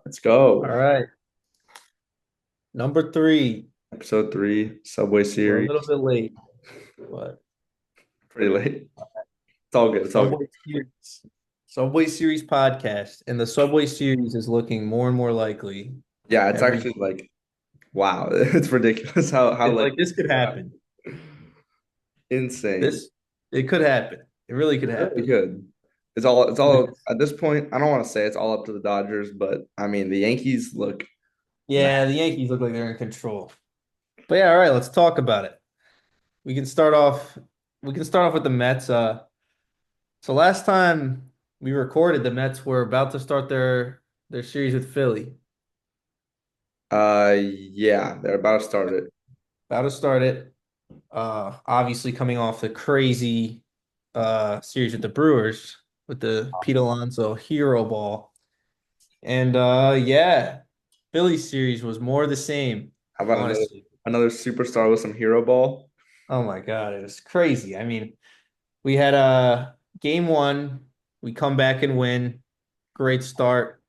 Let's go. All right. Number three. Episode 3, Subway We're a little Series. bit late, but Pretty late. It's all good. It's all good. Subway Series. Subway Series podcast. And the Subway Series is looking more and more likely Yeah, it's every actually like, wow. It's ridiculous how it's like like this could happen. insane. This it could happen. It really could It's really happen. good. It's all at this point, I don't want to say it's all up to the Dodgers, but I mean the Yankees look bad. Yeah, the Yankees look like they're in control. But yeah, all right, let's talk about it. We can start off we can start off with the Mets. So last time we recorded, the Mets were about to start their series with Philly. Yeah, they're about to start it. About to start it. Obviously coming off the crazy series with the Brewers with the Pete Alonso hero ball. And yeah, Phillies series was more the same, How about honestly. another superstar with some hero ball? Oh my God, it was crazy. I mean, we had game one, we come back and win. Great start.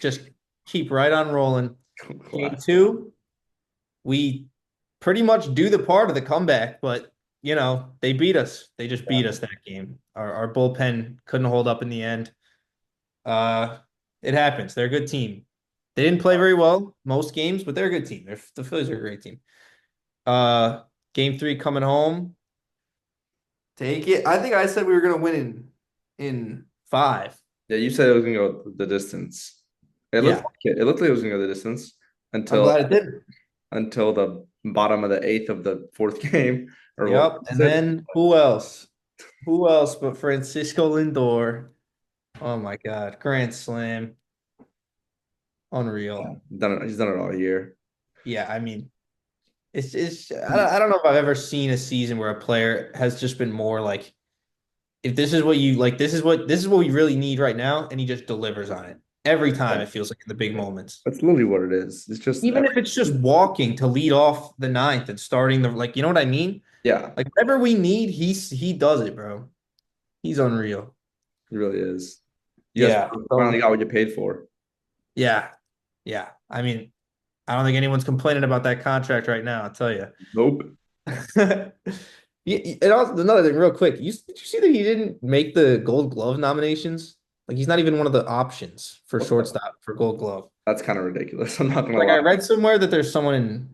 Just keep right on rolling. Game two, we pretty much do the part of the comeback, but they beat us. They just beat us that game. Our bullpen couldn't hold up in the end. Uh, it happens. They're a good team. They didn't play very well most games, but they're a good team. The Phillies are a great team. Uh, game three coming home. Take it. I think I said we were gonna win in five. Yeah, you said it was gonna go the distance. It looked Yeah, like it. It looked like it was gonna go the distance I'm until glad it did. until the bottom of the eighth of the fourth game, or what Yep. was And it? then who else? Who else but Francisco Lindor? Oh my God, grand slam. Yeah, Unreal. he's done it all year. Yeah, I mean, it's I don't know if I've ever seen a season where a player has just been more like, if this is what you like, this is what we really need right now, and he just delivers on it every time. Yeah, It feels like in the big moments, that's literally what it is. It's just even if it's just walking to lead off the ninth and starting the like, you know what I mean? yeah, Like whatever we need, he does it, bro. He's unreal. it really is. You guys Yeah. finally So got what you paid for. yeah, yeah. I mean, I don't think anyone's complaining about that contract right now. I'll tell you. Nope. And also another thing, real quick, did you see that he didn't make the Gold Glove nominations? Like he's not even one of the options for What the? shortstop for Gold Glove. That's kind of ridiculous. I'm not gonna Like lie. I read somewhere that there's someone in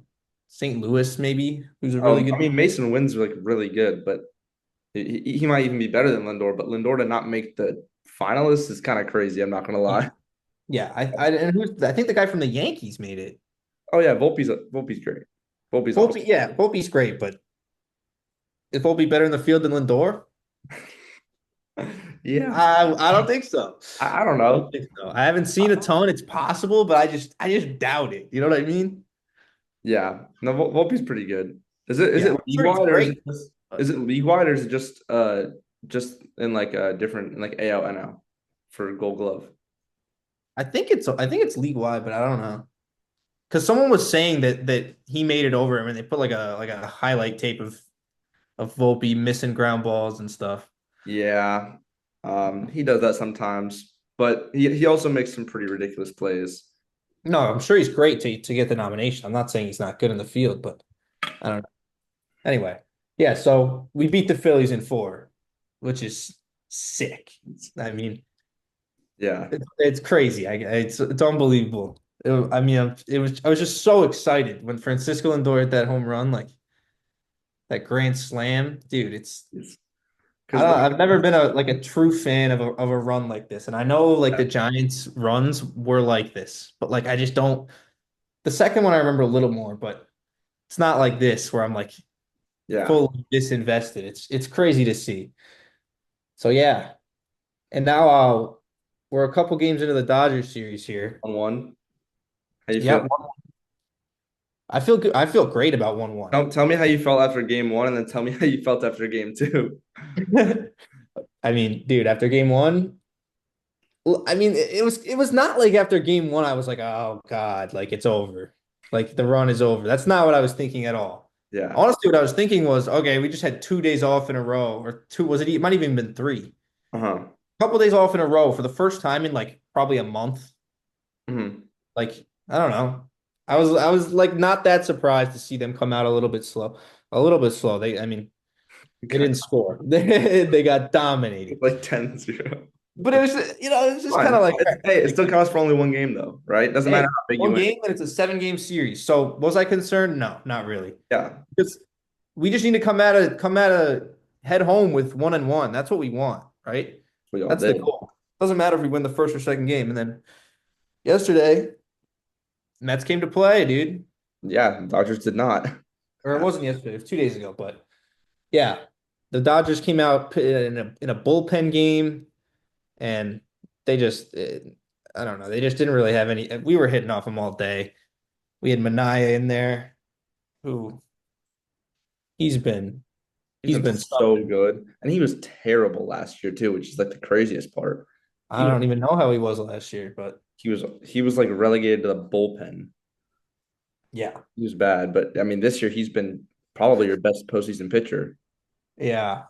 St. Louis maybe who's a really I good. mean, Mason Wynn's like really good, but he might even be better than Lindor. But Lindor to not make the finalists is kind of crazy. I'm not gonna Yeah, lie. yeah. I think the guy from the Yankees made it. Oh yeah, Volpe's great. Volpe's awesome. Volpe, yeah, Volpe's great, but is Volpe better in the field than Lindor? Yeah, I don't think so. I don't I don't know. think so. I haven't seen a ton. It's possible, but I just doubt it. You know what I mean? Yeah, no, Volpe's pretty good. Is it Yeah, I'm league sure he's wide or great. is But it league wide or is it just in like a different in like AL NL for Gold Glove? I think it's league wide, but I don't know. Because someone was saying that he made it over him, and they put like a highlight tape of Volpe missing ground balls and stuff. Yeah, he does that sometimes, but he also makes some pretty ridiculous plays. No, I'm sure he's great to get the nomination. I'm not saying he's not good in the field, but I don't know. Anyway, yeah. So we beat the Phillies in four, which is sick. I mean, Yeah, it's crazy. It's unbelievable. I mean, I was just so excited when Francisco Lindor hit that home run, like that grand slam, dude. I because don't. I've never been a true fan of a run like this, and I know like the Giants' runs were like this, but like I just don't. The second one I remember a little more, but it's not like this where I'm like yeah, fully disinvested. It's crazy to see. So yeah, and now we're a couple games into the Dodgers series here. on one. How you feel? Yep, I feel good. I feel great about 1-1. Tell me how you felt after game one, and then tell me how you felt after game two. I mean, dude, after game one, well, I mean, it was not like after game one, I was like, oh God, like it's over. Like the run is over. That's not what I was thinking at all. Yeah. Honestly, what I was thinking was, okay, we just had 2 days off in a row, or two, was it? It might even been three. Uh-huh. A couple days off in a row for the first time in like probably a month. Hmm. Like, I don't know. I was like not that surprised to see them come out a little bit slow. A little bit slow. I mean, they didn't score. They got dominated. Like 10-0. But it was, it was just kind of Fine. like, Hey, it still counts for only one game though, right? Doesn't matter hey, how big you one win. game and it's a 7 game series. So was I concerned? No, not really. Yeah, Because we just need to come at a head home with 1-1. That's what we want, right? we all That's the did. goal. Doesn't matter if we win the first or second game. And then yesterday, Mets came to play, dude. Yeah, Dodgers did not. Or it wasn't yesterday, it was 2 days ago. But yeah, the Dodgers came out in a bullpen game, and they just, I don't know, they just didn't really have any. We were hitting off them all day. We had Manaea in there, who he's been He's he's been been so something. good, and he was terrible last year too, which is like the craziest part. He I was don't even know how he was last year, but he was like relegated to the bullpen. yeah, He was bad, but I mean, this year he's been probably your best postseason pitcher. yeah.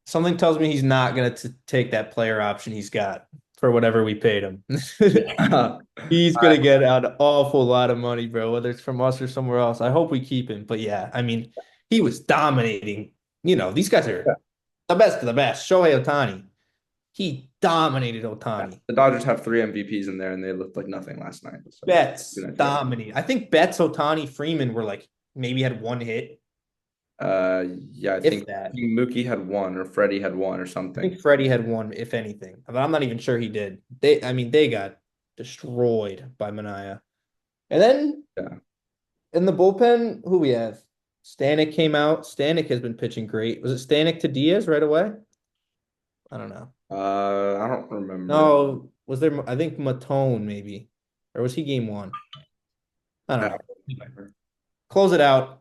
Something tells me he's not gonna take that player option he's got for whatever we paid him. Yeah. He's gonna get an awful lot of money, bro, whether it's from us or somewhere else. I hope we keep him. But yeah, I mean, he was dominating. These guys are the best of the best. Shohei Ohtani, he dominated Ohtani. The Dodgers have three MVPs in there, and they looked like nothing last night. So Betts good night for them. dominated. I think Betts, Ohtani, Freeman were like maybe had one hit, Yeah, I if think that. Mookie had one, or Freddie had one, or I something. think Freddie had one, if anything, but I'm not even sure he did. I mean, they got destroyed by Mania. And then Yeah. in the bullpen, who we have? Stanek came out. Stanek has been pitching great. Was it Stanek to Diaz right away? I don't know. I don't remember. No, was there? I think Matone maybe, or was he game one? I I don't don't know. Anyway, remember. close it out.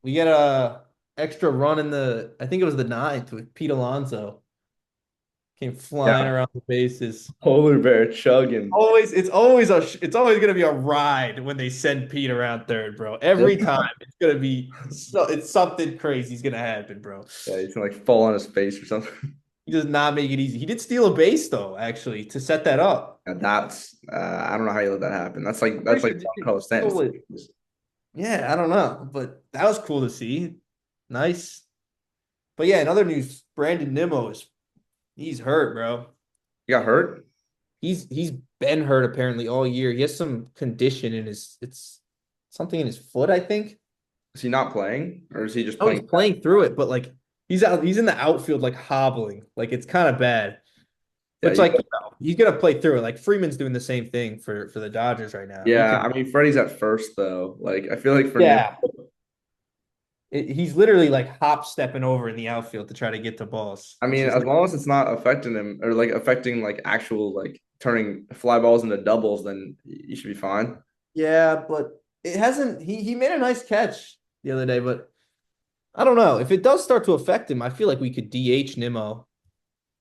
We get a extra run in the. I think it was the ninth with Pete Alonso came flying Yeah, around the bases. polar bear chugging. It's always gonna be a ride when they send Pete around third, bro. Every time it's something crazy's gonna happen, bro. Yeah, he's gonna like fall on his face or something. He does not make it easy. He did steal a base though, actually, to set that up. Yeah, that's I don't know how you let that happen. That's like I'm that's pretty like sure John Carlos Stanton. totally. Yeah, I don't know, but that was cool to see. Nice. But yeah, in other news, Brandon Nimmo he's hurt, bro. He got hurt. He's been hurt apparently all year. He has some condition in his it's something in his foot, I think. Is he not playing, or is he just Oh, he's playing? playing through it, but like he's in the outfield like hobbling. Like it's kind of bad. Yeah, Which like he's gonna play through it. Like Freeman's doing the same thing for the Dodgers right now. He yeah. could I mean, Freddie's at first though. Like I feel like for Nim, yeah. He's literally like hop stepping over in the outfield to try to get to balls, I which mean, is as long as it's not affecting him or like affecting like actual like turning fly balls into doubles, then you should be fine. yeah, but it hasn't he made a nice catch the other day, but I don't know. If it does start to affect him, I feel like we could DH Nimmo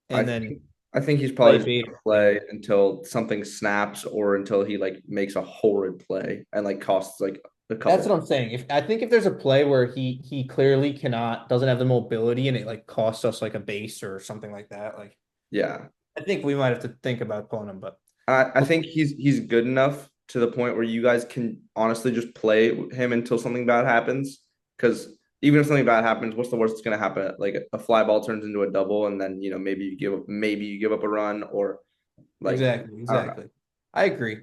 I and then think I think he's play probably just Bader gonna later. play until something snaps or until he like makes a horrid play and like costs like a That's couple. what I'm saying. If I think if there's a play where he clearly doesn't have the mobility and it like costs us like a base or something like that, like Yeah. I think we might have to think about pulling him. But I think he's good enough to the point where you guys can honestly just play him until something bad happens. Because even if something bad happens, what's the worst that's gonna happen? Like a fly ball turns into a double, and then maybe you give up a run or like exactly, I don't know. exactly. I agree.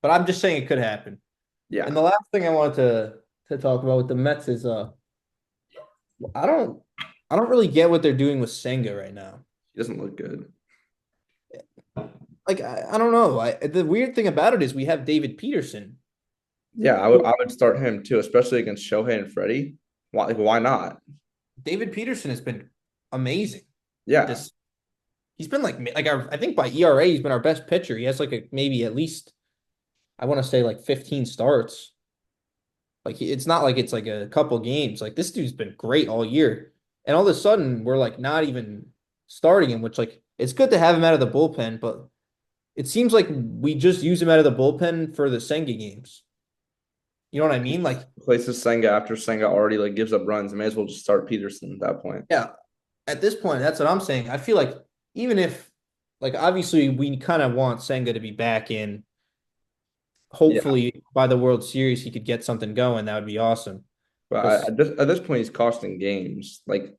But I'm just saying it could happen. And Yeah, the last thing I wanted to talk about with the Mets is I don't I don't really get what they're doing with Senga right now. he doesn't look good. Like I don't know. The weird thing about it is we have David Peterson. Yeah, I would start him too, especially against Shohei and Freddie. Why not? David Peterson has been amazing. Yeah, This he's been I think by ERA he's been our best pitcher. He has like a maybe at least I want to say like 15 starts. Like it's not like it's like a couple games. Like this dude's been great all year. And all of a sudden we're like not even starting him, which like it's good to have him out of the bullpen, but it seems like we just use him out of the bullpen for the Senga games. You know what I mean? Like, places Senga after Senga already like gives up runs. May as well just start Peterson at that point. yeah, at this point, that's what I'm saying. I feel like even if like obviously we kind of want Senga to be back in Yeah, hopefully by the World Series he could get something going. That would be awesome. but Because at this point, he's costing games. Like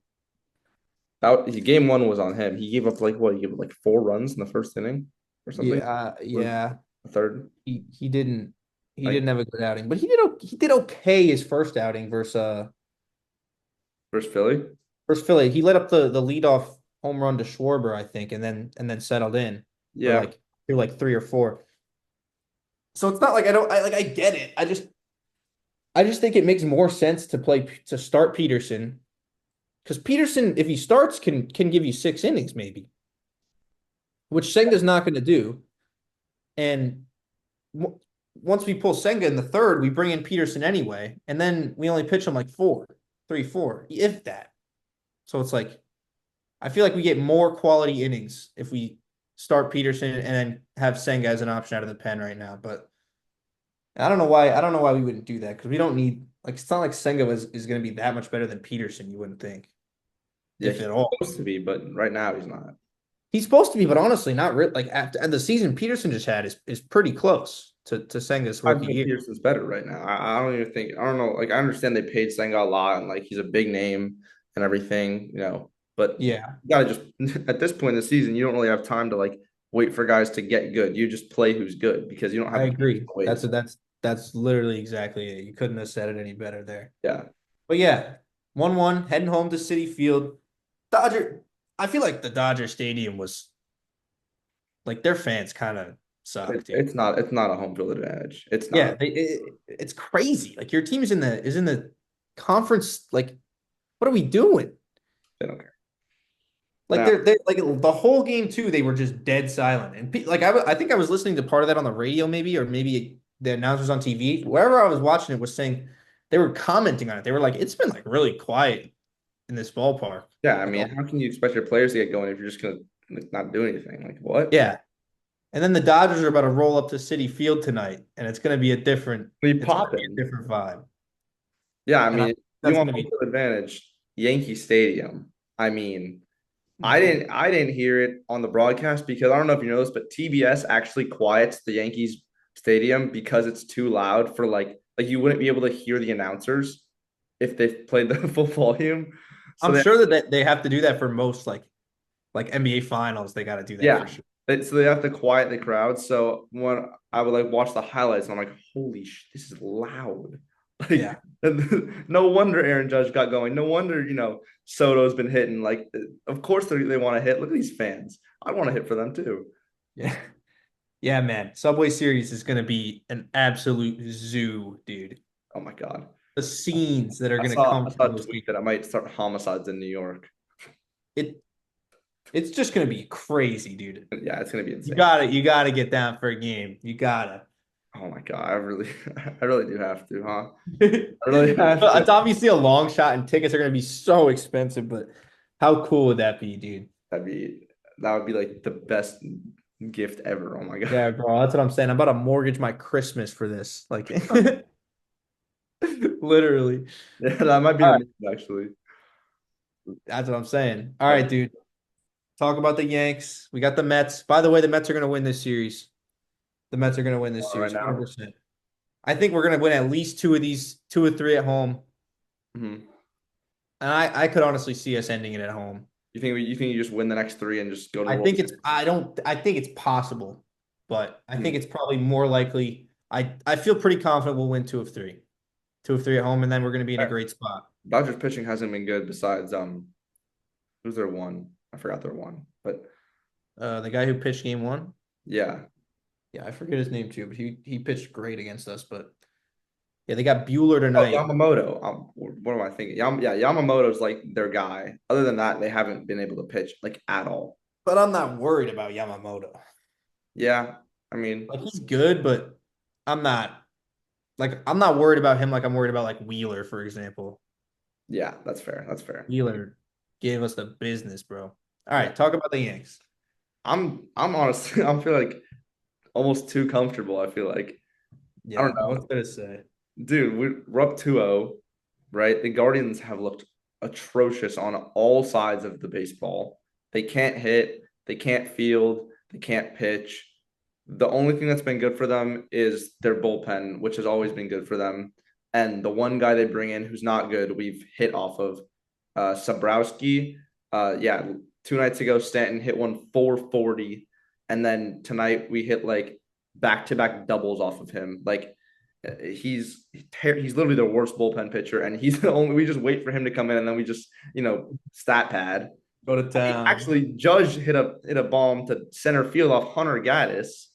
game one was on him. He gave up like what? He gave up like 4 runs in the first inning or something, or yeah, the third. he Like didn't have a good outing, but he did okay his first outing versus Philly. versus Philly. He let up the leadoff home run to Schwarber, I think, and then settled in for Yeah, like 3 or 4. So it's not like I get it. I just think it makes more sense to start Peterson because Peterson, if he starts, can give you 6 innings maybe, which Senga's not going to do. And w once we pull Senga in the third, we bring in Peterson anyway, and then we only pitch him like 4, if that. So it's like I feel like we get more quality innings if we start Peterson and then have Senga as an option out of the pen right now. But I don't know why we wouldn't do that because we don't need like it's not like Senga is going to be that much better than Peterson. You wouldn't think, yeah, if he's at all. supposed to be, but right now he's not. He's supposed to be, but honestly, not really. Like after the season Peterson just had is pretty close to Senga's I rookie think year. Peterson's better right now. I don't even think I don't know. Like I understand they paid Senga a lot and like he's a big name and everything, but Yeah, you gotta just at this point in the season, you don't really have time to like wait for guys to get good. You just play who's good because you don't I have agree. to wait. That's literally exactly it. You couldn't have said it any better there. Yeah. But yeah, 1-1, heading home to City Field. Dodger, I feel like the Dodger Stadium was like their fans kind of suck, dude. It's not a home field advantage. It's Yeah, not. it's crazy. Like your team is in the conference. Like, what are we doing? They don't care. Like Now, they're like the whole game too. They were just dead silent. And I think I was listening to part of that on the radio, maybe, or maybe the announcers on TV. Wherever I was watching it was saying they were commenting on it. They were like, it's been like really quiet in this ballpark. yeah, I Like, mean, oh, how can you expect your players to get going if you're just gonna like, not do anything? Like what? yeah. And then the Dodgers are about to roll up to City Field tonight, and We it's gonna be a popping. different vibe. Yeah, I And I mean, you that's want gonna home be field advantage, Yankee Stadium. I mean, I Mhm. didn't I didn't hear it on the broadcast because I don't know if you know this, but TBS actually quiets the Yankees stadium because it's too loud for like you wouldn't be able to hear the announcers if they played the full volume. So I'm sure that they have to do that for most like NBA finals. They got to do that for yeah, sure. so they have to quiet the crowd. So when I would like watch the highlights, and I'm like, holy this is loud. Like, Yeah. no wonder Aaron Judge got going. No wonder Soto's been hitting. Like, of course they want to hit. Look at these fans. I want to hit for them too. Yeah. Yeah, man. Subway Series is gonna be an absolute zoo, dude. Oh my god. The scenes that are I gonna saw come I from saw a those tweet games. that I might start homicides in New York. It it's just gonna be crazy, dude. Yeah, it's gonna be insane. You gotta get down for a game. You gotta. Oh my god, I really, I really do have to, huh? I really have to. It's obviously a long shot and tickets are gonna be so expensive, but how cool would that be, dude? That'd be that would be like the best gift ever. Oh my god. Yeah, bro, that's what I'm saying. I'm about to mortgage my Christmas for this. Like literally. Yeah, that might be All the right. move actually. That's what I'm saying. All But right, dude. Talk about the Yanks. We got the Mets. By the way, the Mets are gonna win this series. The Mets are gonna win this right series, now. 100%. I think we're gonna win at least two or three at home. Mhm. And I could honestly see us ending it at home. You think you just win the next three and just go to the I World think it's Series? I don't I think it's possible, but I think Mhm. it's probably more likely. I feel pretty confident we'll win 2 of 3. 2 of 3 at home, and then we're gonna be in a great spot. Dodgers pitching hasn't been good besides who's their one? I forgot their one. But The guy who pitched game one, yeah. yeah, I forget his name too, but he pitched great against us. But yeah, they got Bueller Oh, tonight. Yamamoto. What am I thinking? Yeah, Yamamoto's like their guy. Other than that, they haven't been able to pitch like at all. But I'm not worried about Yamamoto. Yeah, I mean, Like he's good, but I'm not I'm not worried about him like I'm worried about like Wheeler, for example. yeah, that's fair. That's fair. Wheeler gave us the business, bro. All Yeah, right, talk about the Yanks. I'm honestly I feel like almost too comfortable. I feel like I Yeah, don't what's know, there to say? dude. We're up 2-0, right? The Guardians have looked atrocious on all sides of the baseball. They can't hit. They can't field. They can't pitch. The only thing that's been good for them is their bullpen, which has always been good for them. And the one guy they bring in who's not good, we've hit off of Sabrowski. Yeah, 2 nights ago, Stanton hit one 440. And then tonight we hit like back-to-back doubles off of him. Like he's literally the worst bullpen pitcher, and he's the only we just wait for him to come in and then we just, stat pad. Go to town. Actually, Judge hit a bomb to center field off Hunter Gaddis,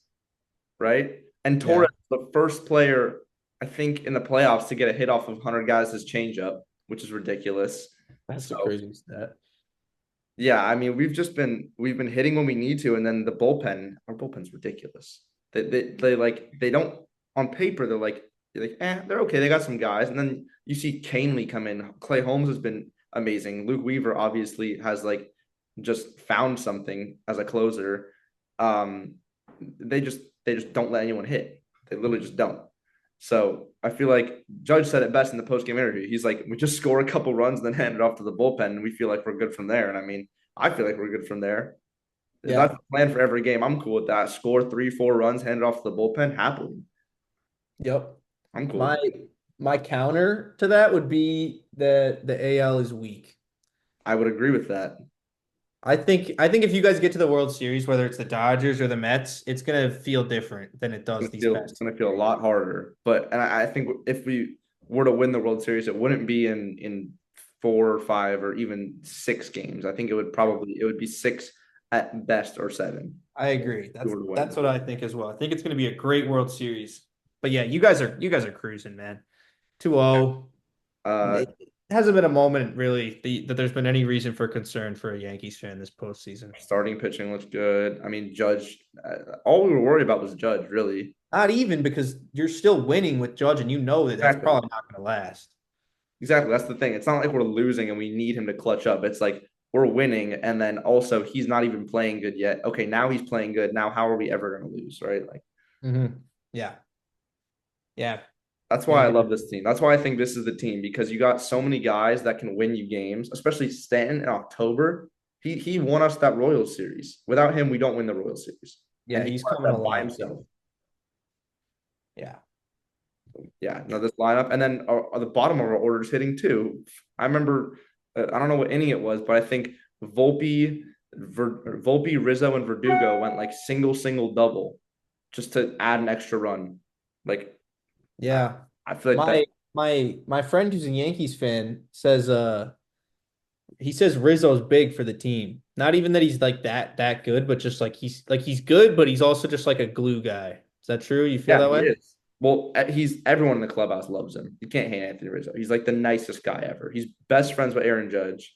right? And Torres, Yeah, the first player, I think, in the playoffs to get a hit off of Hunter Gaddis' changeup, which is ridiculous. that's the So craziest stat. yeah, I mean, we've been hitting when we need to, and then our bullpen's ridiculous. They don't on paper they're okay. They got some guys, and then you see Canely come in. Clay Holmes has been amazing. Luke Weaver obviously has just found something as a closer. Um, they just don't let anyone hit. They literally just don't. So I feel like Judge said it best in the post game interview. He's like, we just score a couple runs and then hand it off to the bullpen, and we feel like we're good from there. And I mean, I feel like we're good from there. That's Yeah. the plan for every game. I'm cool with that. Score 3, 4 runs, hand it off to the bullpen happily. Yep. I'm cool My with it. my counter to that would be that the AL is weak. I would agree with that. I think if you guys get to the World Series, whether it's the Dodgers or the Mets, it's gonna feel different than it does these It's past gonna two feel a years. lot harder. But and I think if we were to win the World Series, it wouldn't be in 4 or 5 or even 6 games. I think it would be six at best or seven. I agree. If we That's were to that's win. what I think as well. I think it's gonna be a great World Series. But yeah, you guys are cruising, man. 2-0. Uh, It hasn't been a moment really that there's been any reason for concern for a Yankees fan this postseason. Starting pitching looks good. I mean, Judge. All we were worried about was Judge, really. Not even because you're still winning with Judge, and you know that that's Exactly. probably not going to last. Exactly. That's the thing. It's not like we're losing and we need him to clutch up. It's like we're winning, and then also he's not even playing good yet. Okay, now he's playing good. Now, how are we ever going to lose, right? Like Yeah, yeah, that's why I Yankees. love this team. That's why I think this is the team because you got so many guys that can win you games, especially Stanton in October. He won us that Royals series. Without him, we don't win the Royals series, Yeah, and he he's won coming that by alive too. himself. Yeah, Yeah, no, this lineup, and then the bottom of our order is hitting too. I remember, I don't know what inning it was, but I think Volpe, Rizzo, and Verdugo went like single, single, double, just to add an extra run. Like I, yeah. I feel like that's My friend who's a Yankees fan says he says Rizzo's big for the team. Not even that he's like that good, but just like he's good, but he's also just like a glue guy. Is that true? You feel yeah, that he way? is. Well, he's everyone in the clubhouse loves him. You can't hate Anthony Rizzo. He's like the nicest guy ever. He's best friends with Aaron Judge.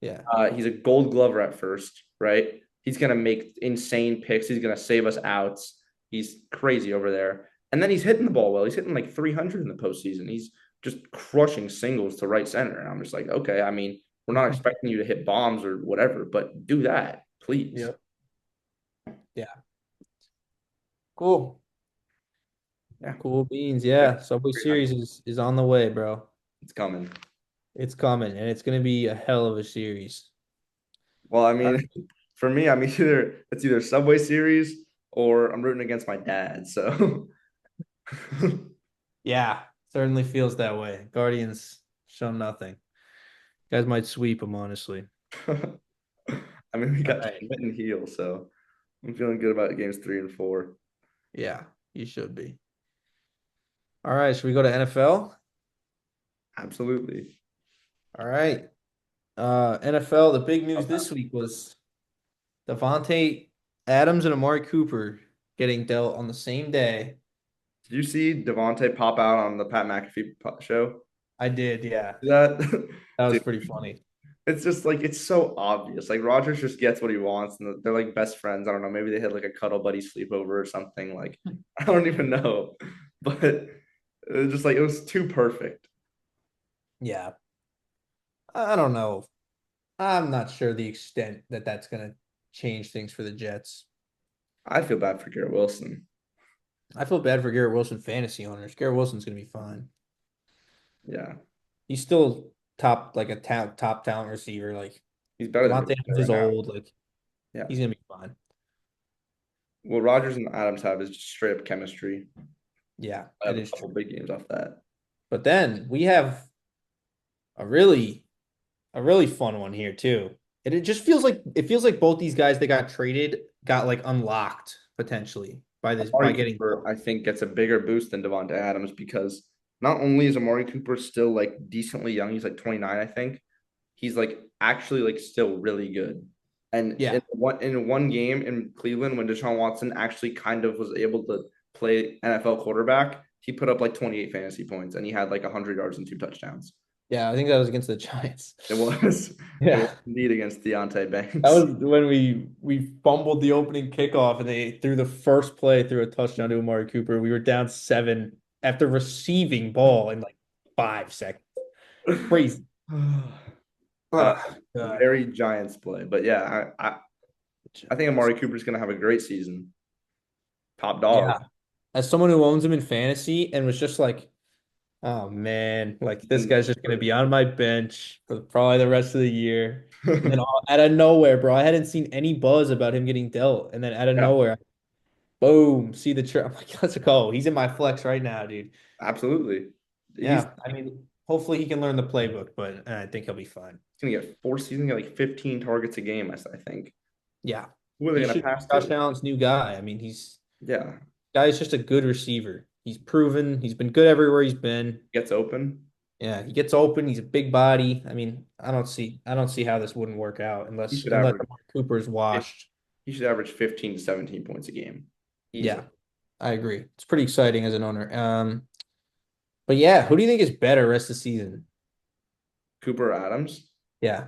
Yeah. He's a Gold Glover at first, right? He's gonna make insane picks. He's gonna save us outs. He's crazy over there, and then he's hitting the ball well. He's hitting like 300 in the postseason. He's just crushing singles to right center, and I'm just like, okay. I mean, we're not expecting you to hit bombs or whatever, but do that, please. Yep. Yeah. Cool. Yeah, Cool beans. yeah, Yeah. Subway Series is on the way, bro. it's coming. It's coming, and it's gonna be a hell of a series. Well, I All mean, right. for me, I mean, it's either Subway Series or I'm rooting against my dad. So Yeah, certainly feels that way. Guardians show nothing. Guys might sweep them, honestly. I mean, we All got right. Schmidt and Heel, so I'm feeling good about games 3 and 4. Yeah, you should be. All right, should we go to NFL? Absolutely. All right. NFL, the big news this week was Devontae Adams and Amari Cooper getting dealt on the same day. Did you see Devontae pop out on the Pat McAfee show? I did, yeah. That That was dude, pretty funny. it's just like it's so obvious. Like Rogers just gets what he wants, and they're like best friends. I don't know. Maybe they had like a cuddle buddy sleepover or something. Like I don't even know, but it was just like it was too perfect. Yeah. I don't know. I'm not sure the extent that that's going to change things for the Jets. I feel bad for Garrett Wilson. I feel bad for Garrett Wilson fantasy owners. Garrett Wilson's going to be fine. Yeah, He's still top, like a top talent receiver. Like he's better than Devontae Verdugo Adams right is now. old. Like Yeah, he's going to be fine. what Rodgers and Adams have is just straight up chemistry. Yeah, I it have a is couple true. big games off that. But then we have a really a really fun one here too. And it feels like both these guys that got traded got like unlocked potentially by Amari getting Cooper, I think, gets a bigger boost than Devonta Adams because not only is Amari Cooper still like decently young, he's like 29, I think. He's like actually like still really good. And yeah. in one game in Cleveland, when Deshaun Watson actually kind of was able to play NFL quarterback, he put up like 28 fantasy points and he had like 100 yards and 2 touchdowns. Yeah, I think that was against the Giants. It was it was Yeah. indeed against Deontay That Banks. was when we fumbled the opening kickoff and they threw the first play through a touchdown to Amari Cooper. We were down 7 after receiving ball in like 5 seconds. Crazy. Uh, Oh, God. very Giants play, but yeah, I think Amari Cooper's gonna have a great season. Top dog. Yeah. As someone who owns him in fantasy and was just like, oh man, like this guy's just gonna be on my bench for probably the rest of the year. And then out of nowhere, bro, I hadn't seen any buzz about him getting dealt. And then out of Yeah, nowhere, boom, see the trip. I'm like, let's go. He's in my flex right now, dude. absolutely. He's Yeah, I mean, hopefully he can learn the playbook, but I think he'll be fine. gonna get four. He's gonna get like 15 targets a game. I think. Yeah, Who are they he gonna should be pass Josh to? Allen's new guy. I mean, Yeah, guy's just a good receiver. He's proven. He's been good everywhere he's been. gets open. Yeah, he gets open. He's a big body. I mean, I don't see how this wouldn't work out He unless should unless average. Cooper's washed. He should average 15 to 17 points a game, easily. Yeah, I agree. It's pretty exciting as an owner. But yeah, who do you think is better rest of the season? Cooper Adams. Yeah,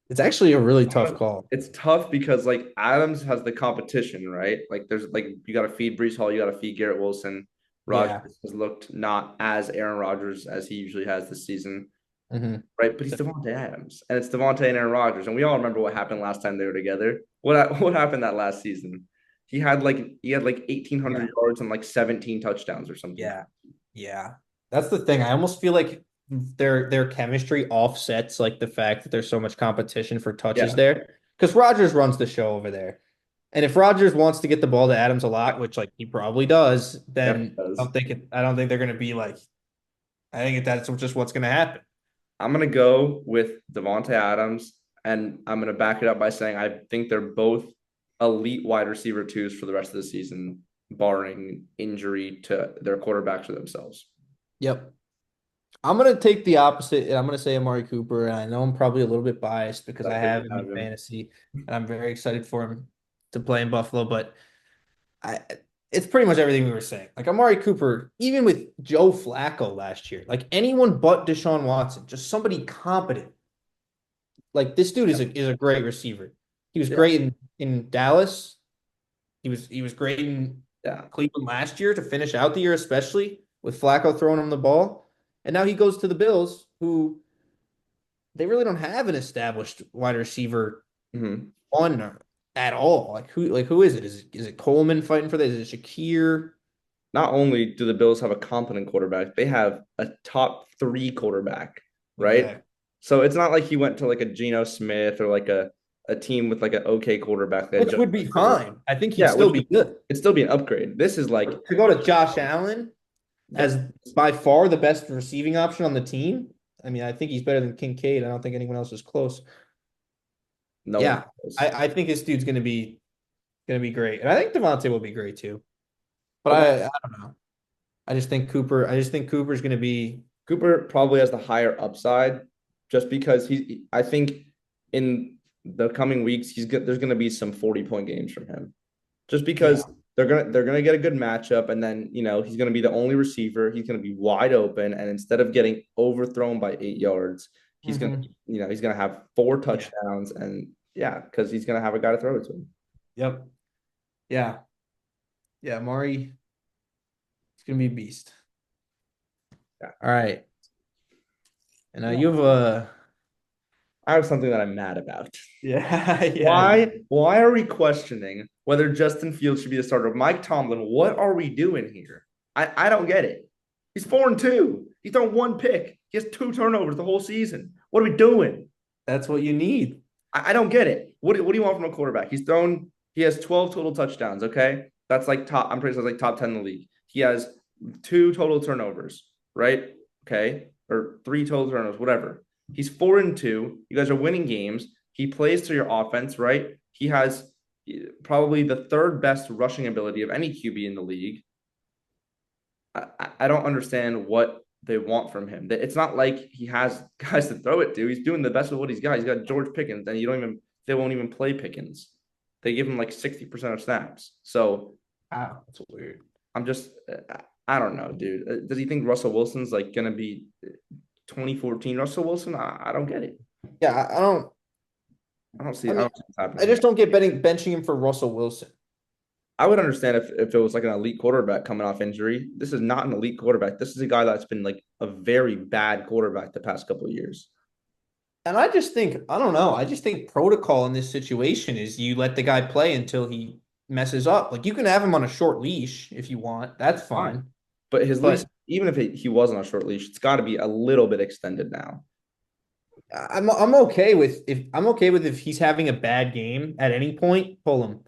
it's actually a really tough call. It's tough because like Adams has the competition, right? Like there's like you got to feed Brees Hall, you got to feed Garrett Wilson. Rodgers Yeah. has looked not as Aaron Rodgers as he usually has this season, Hmm. right? But he's Devontae Adams, and it's Devontae and Aaron Rodgers, and we all remember what happened last time they were together. What happened that last season? He had like Yeah. 1,800 yards and like 17 touchdowns or something. Yeah. Yeah. That's the thing. I almost feel like their chemistry offsets like the fact that there's so much competition for touches Yeah, there. Because Rodgers runs the show over there. And if Rodgers wants to get the ball to Adams a lot, which like he probably does, definitely then does. I don't think they're gonna be like I think that's just what's gonna happen. I'm gonna go with Devontae Adams, and I'm gonna back it up by saying I think they're both elite wide receiver twos for the rest of the season, barring injury to their quarterbacks or themselves. Yep. I'm gonna take the opposite, and I'm gonna say Amari Cooper. And I know I'm probably a little bit biased because I That's good have to him in have him. fantasy, and I'm very excited for him to play in Buffalo. But I, it's pretty much everything we were saying. Like Amari Cooper, even with Joe Flacco last year, like anyone but Deshaun Watson, just somebody competent. Like this dude is a great receiver. He was Yeah, great in Dallas. He was great in yeah. Cleveland last year to finish out the year, especially with Flacco throwing him the ball. And now he goes to the Bills, who they really don't have an established wide receiver Mhm. on at all. Like who is it? Is it Coleman fighting for this? Is it Shakir? Not only do the Bills have a competent quarterback, they have a top three quarterback, right? Exactly. So it's not like he went to like a Geno Smith or like a team with like an okay quarterback that Which just would be fine. I think he'd yeah, still which be good. it'd still be an upgrade. This is like To go to Josh Allen yeah, as by far the best receiving option on the team. I mean, I think he's better than Kincaid. I don't think anyone else is close. no one Yeah, knows. I think this dude's gonna be great, and I think Devontae will be great too. But Devon I don't know. I just think Cooper's gonna be Cooper probably has the higher upside just because I think in the coming weeks there's gonna be some 40-point games from him. Just yeah. because they're gonna get a good matchup, and then he's gonna be the only receiver. He's gonna be wide open, and instead of getting overthrown by 8 yards, Hmm. he's gonna have four Yeah. touchdowns, and yeah, because he's gonna have a guy to throw it to him. Yep. Yeah. Yeah. Maury, it's gonna be a beast. Yeah, All right. And now you yeah. have a I have something that I'm mad about. yeah yeah Why are we questioning whether Justin Fields should be the starter? Mike Tomlin, what are we doing here? I don't get it. He's 4-2. He's thrown one pick. He has two turnovers the whole season. What are we doing? that's what you need. I don't get it. What do you want from a quarterback? He's thrown He has 12 total touchdowns. Okay, that's like top. I'm pretty sure that's like top 10 in the league. He has two total turnovers, right? Okay, or three total turnovers, whatever. He's 4-2. You guys are winning games. He plays to your offense, right? He has probably the third best rushing ability of any QB in the league. I don't understand what they want from him. It's not like he has guys to throw it to. He's doing the best of what he's got. He's got George Pickens, and you don't even they won't even play Pickens. They give him like 60% of snaps. So Wow, that's weird. I'm just I don't know, dude. Does he think Russell Wilson's like gonna be 2014 Russell Wilson? I don't get it. Yeah, I don't. I I mean, don't see what's I happening just here. don't get benching him for Russell Wilson. I would understand if it was like an elite quarterback coming off injury. This is not an elite quarterback. This is a guy that's been like a very bad quarterback the past couple of years. And I just think, I don't know. I just think protocol in this situation is you let the guy play until he messes up. Like you can have him on a short leash if you want. That's Fine. fine. But his leash, But even if he was on a short leash, it's got to be a little bit extended now. I'm okay with if he's having a bad game at any point, pull him.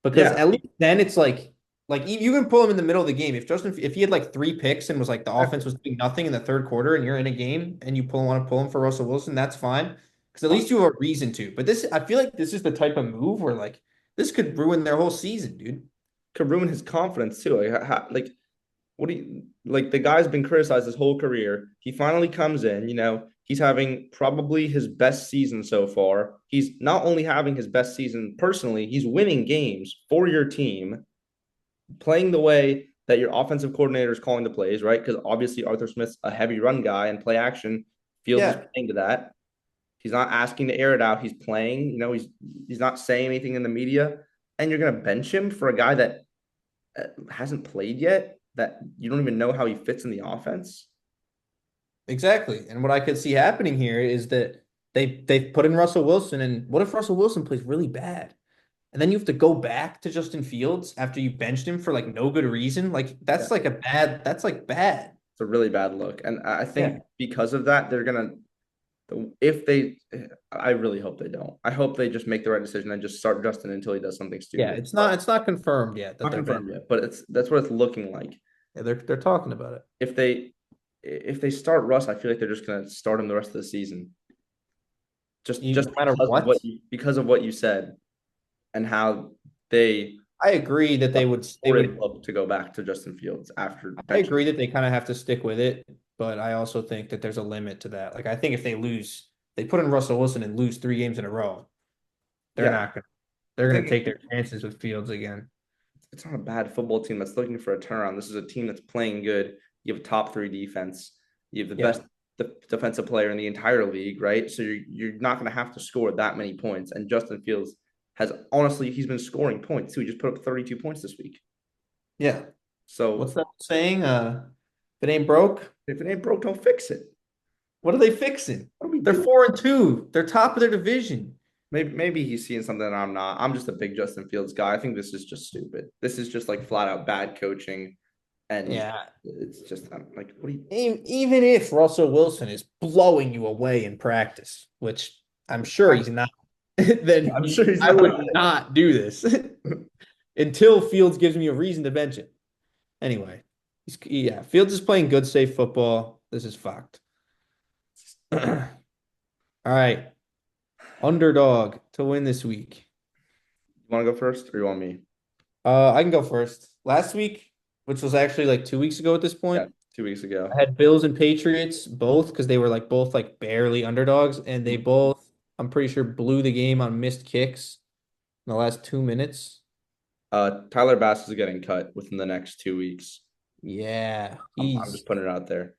Because Yeah, at least then it's like you can pull him in the middle of the game. If he had like three picks and was like the offense exactly. was doing nothing in the third quarter and you're in a game and you want to pull him for Russell Wilson, that's fine. Because at least you have a reason to. But this I feel like this is the type of move where like this could ruin their whole season, dude. Could ruin his confidence too. Like what do you like? The guy's been criticized his whole career. He finally comes in. He's having probably his best season so far. He's not only having his best season personally, he's winning games for your team, playing the way that your offensive coordinator is calling the plays, right? Because obviously Arthur Smith's a heavy run guy and play action. Fields is Yeah, playing to that. He's not asking to air it out. He's playing. He's not saying anything in the media, and you're gonna bench him for a guy that hasn't played yet. That you don't even know how he fits in the offense. exactly. And what I could see happening here is that they've put in Russell Wilson, and what if Russell Wilson plays really bad? And then you have to go back to Justin Fields after you benched him for like no good reason. Like Yeah, that's like bad. it's a really bad look, and I Yeah. think because of that, they're gonna. If they, I really hope they don't. I hope they just make the right decision and just start Justin until he does something Yeah, stupid. it's not confirmed yet that Not they're benching. confirmed yet, but that's what it's looking like. Yeah, they're talking about it. If they if they start Russ, I feel like they're just gonna start him the rest of the season. Just No matter what, because of what you said and how they I agree that horrid look to go back to Justin Fields after I benching. agree that they kind of have to stick with it, but I also think that there's a limit to that. Like I think if they put in Russell Wilson and lose 3 games in a row, they're Yeah, not gonna they're the gonna thing take their chances with Fields again. it's not a bad football team that's looking for a turnaround. This is a team that's playing good. You have a top three defense. You have the Yeah, best defensive player in the entire league, right? So you're not going to have to score that many points. And Justin Fields has honestly he's been scoring points too. He just put up 32 points this week. yeah. What's So that saying? If it ain't broke, if it ain't broke, don't fix it. what are they fixing? What are we They're doing? 4-2. They're top of their division. Maybe he's seeing something that I'm not. I'm just a big Justin Fields guy. I think this is just stupid. This is just like flat out bad coaching, and Yeah. it's just I'm like, what do you? Even if Russell Wilson is blowing you away in practice, which I'm sure he's not, then I'm sure he's I not. would not do this until Fields gives me a reason to bench it. Anyway, yeah, Fields is playing good, safe football. This is fucked. All right, underdog to win this week. You want to go first, or you want me? I can go first. Last week, which was actually like 2 weeks ago at this Yeah, point, 2 weeks ago. I had Bills and Patriots both because they were like both like barely underdogs, and they both, I'm pretty sure, blew the game on missed kicks in the last 2 minutes. Tyler Bass is getting cut within the next 2 weeks. Yeah, I'm he's just putting it out there.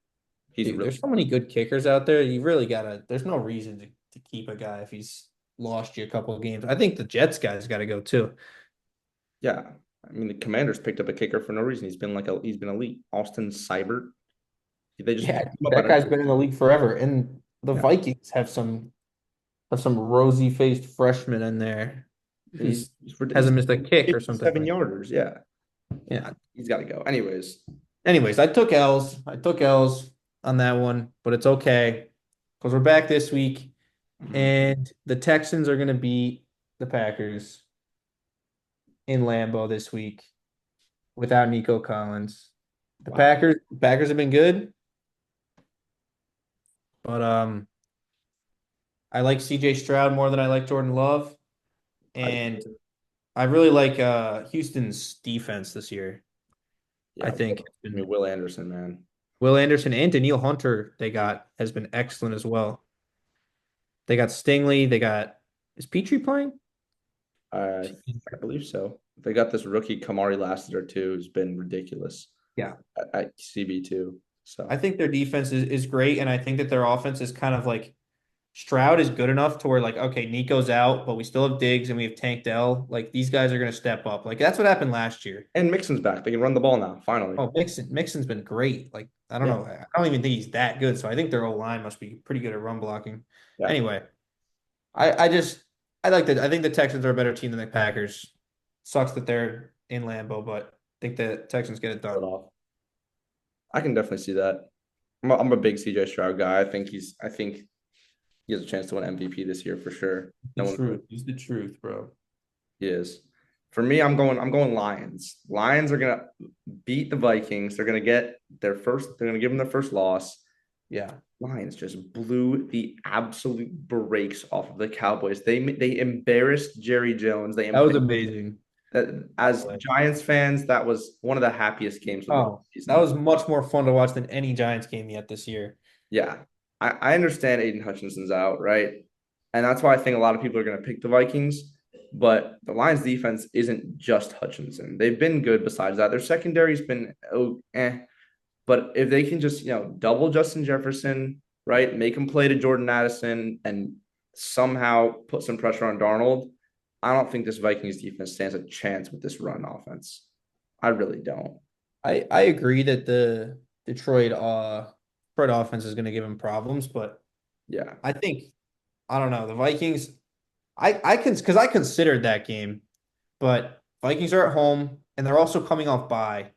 He's dude. really There's so many good kickers out there. You really gotta. There's no reason to keep a guy if he's lost you a couple of games. I think the Jets guy's got to go too. yeah. I mean, the Commanders picked up a kicker for no reason. He's been elite. Austin Seibert. They just Yeah, picked him up out that of guy's been in the league forever, and the yeah. Vikings have some rosy faced freshman in there He's who's he's hasn't missed a kick or something 57 like. yarders. Yeah, Yeah. he's got to go. Anyways, Anyways, I took L's. I took L's on that one, but it's okay because we're back this week, mhm. and the Texans are going to beat the Packers. in Lambeau this week without Nico Collins. The Wow. Packers have been good, but I like CJ Stroud more than I like Jordan Love, I, and I really like Houston's defense this year. I yeah, think it's I mean been Will Anderson, man. Will Anderson and Daniil Hunter they got has been excellent as well. They got Stingley, they got is Petrie playing? I I believe so. They got this rookie Kamari Lassiter too, who's been ridiculous Yeah. at CB two. I So think their defense is great, and I think that their offense is kind of like Stroud is good enough to where like, okay, Nico's out, but we still have Diggs and we have Tank Dell. Like these guys are gonna step up. Like that's what happened last year. and Mixon's back. They can run the ball now, finally. Oh, Mixon's been great. Like I don't Yeah. know. I don't even think he's that good. So I think their O line must be pretty good at run blocking. Yeah. Anyway, I just I like that. I think the Texans are a better team than the Packers. Sucks that they're in Lambeau, but I think the Texans get it Pull it done. off. I can definitely see that. I'm a big CJ Stroud guy. I think he has a chance to win MVP this year for sure. The No one truth. He's the truth, bro. he is. For me, I'm going Lions. Lions are gonna beat the Vikings. They're gonna give them their first loss. Yeah. Lions just blew the absolute brakes off of the Cowboys. They embarrassed Jerry Jones. That was amazing. As Giants fans, that was one of the happiest games of the Oh, that season. was much more fun to watch than any Giants game yet this year. Yeah. I understand Aiden Hutchinson's out, right? And that's why I think a lot of people are going to pick the Vikings. But the Lions defense isn't just Hutchinson. They've been good besides that. Their secondary's been But if they can just, double Justin Jefferson, right? Make him play to Jordan Addison and somehow put some pressure on Darnold, I don't think this Vikings defense stands a chance with this run offense. I really don't. I agree that the Detroit offense is going to give him problems, but Yeah. I think I don't know the Vikings. I can because I considered that game, but Vikings are at home and they're also coming off bye,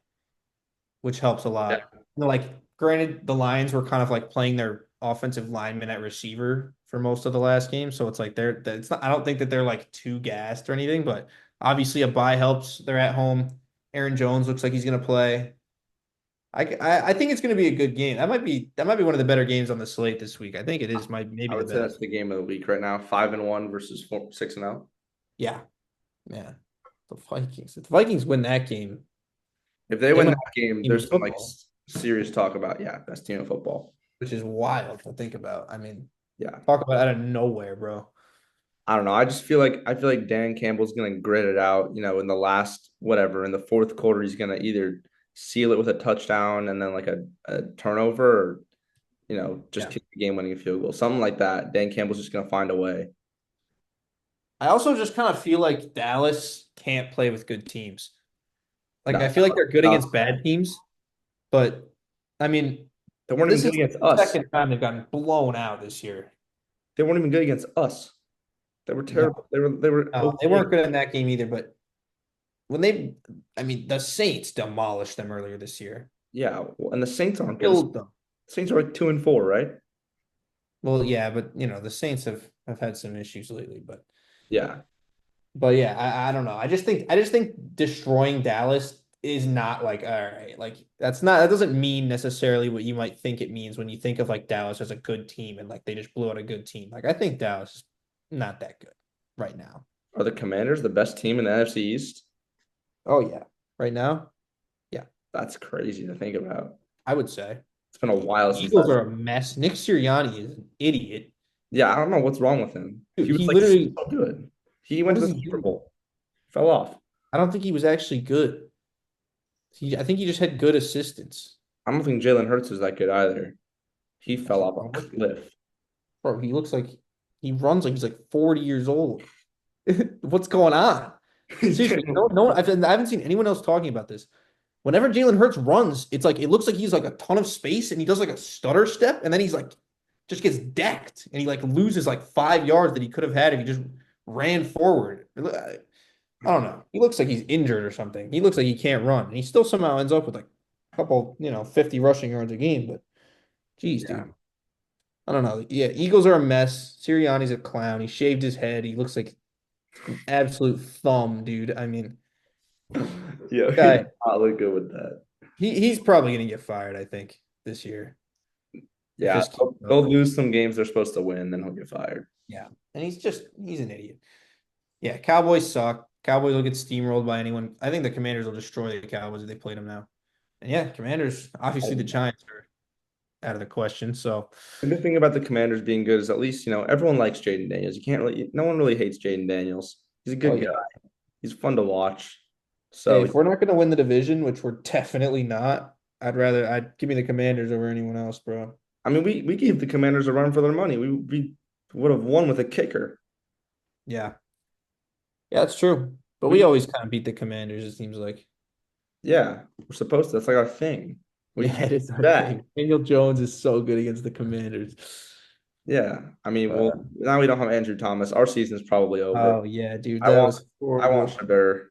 which helps a Yeah. lot. Like, granted, the Lions were kind of like playing their offensive lineman at receiver for most of the last game, so it's like it's not. I don't think that they're like too gassed or anything, but obviously a bye helps. They're at home. Aaron Jones looks like he's going to play. I think it's going to be a good game. That might be one of the better games on the slate this week. I think it is might I maybe the would say that's best. the game of the week right now. 5-1 versus 6-0. Yeah, yeah. The Vikings win that game. If they They win might that game, win there's some like football, serious talk about best team of football. which is wild to think about. I mean, Yeah. talk about out of nowhere, bro. I don't know. I feel like Dan Campbell's gonna grit it out, in the last whatever, in the fourth quarter, he's gonna either seal it with a touchdown and then like a turnover or, just Yeah. kick the game winning field goal. Something like that. Dan Campbell's just gonna find a way. I also just kind of feel like Dallas can't play with good teams. Like No, I feel like they're good no, against bad teams, but I mean, they weren't even this good is against the us. second time they've gotten blown out this year. They weren't even good against us. They were No, terrible. They were they okay. weren't good in that game either, but when they, I mean, the Saints demolished them earlier this year. Yeah, well, and the Saints aren't good. The Killed them. Saints are like 2-4, right? Well, yeah, but the Saints have had some issues lately, Yeah, but yeah, I don't know. I just think destroying Dallas is not like all right. Like that doesn't mean necessarily what you might think it means when you think of like Dallas as a good team and like they just blew out a good team. Like I think Dallas is not that good right now. are the Commanders the best team in the NFC East? Oh yeah. Right now? Yeah, That's crazy to think about. I would say. It's been a The while since Eagles that. are a mess. Nick Sirianni is an idiot. Yeah, I don't know what's wrong with him. Dude, He was he like so literally good. He went what to does the he Super do? Bowl, fell off. I don't think he was actually good. I think he just had good assistants. I don't think Jalen Hurts is that good either. He fell off a Bro, cliff. he looks like he runs like he's like 40 years old. What's going on? Seriously, no, I haven't seen anyone else talking about this. Whenever Jalen Hurts runs, it's like it looks like he's like a ton of space and he does like a stutter step and then he's like just gets decked and he like loses like 5 yards that he could have had if he just ran forward. I don't know. He looks like he's injured or something. He looks like he can't run. And he still somehow ends up with like a couple, 50 rushing yards a game. But geez, Yeah, dude. I don't know. Yeah, Eagles are a mess. Sirianni's a clown. He shaved his head. He looks like an absolute thumb, dude. I mean, Yeah, he Guy, did not look good with that. he's probably gonna get fired, I think, this year. If Yeah, this keeps up. they'll lose some games they're supposed to win, then he'll get fired. Yeah. And he's an idiot. Yeah, Cowboys suck. Cowboys will get steamrolled by anyone. I think the Commanders will destroy the Cowboys if they played them now. And yeah, Commanders, obviously the Giants are out of the question. So The good thing about the Commanders being good is at least, everyone likes Jaden Daniels. You can't really, no one really hates Jaden Daniels. He's a oh good guy. yeah. He's fun to watch. Hey, So, if we're not gonna win the division, which we're definitely not, I'd give me the Commanders over anyone else, bro. I mean, we gave the Commanders a run for their money. We would have won with a kicker. Yeah. Yeah, that's true. But we We, always kind of beat the Commanders, it seems like. yeah, we're supposed to. That's like our thing. We Yeah, can't it do is our that. thing. Daniel Jones is so good against the Commanders. Yeah. I mean, Uh, well, now we don't have Andrew Thomas. Our season's probably over. oh yeah, dude, I that want was I want horrible. Shadur.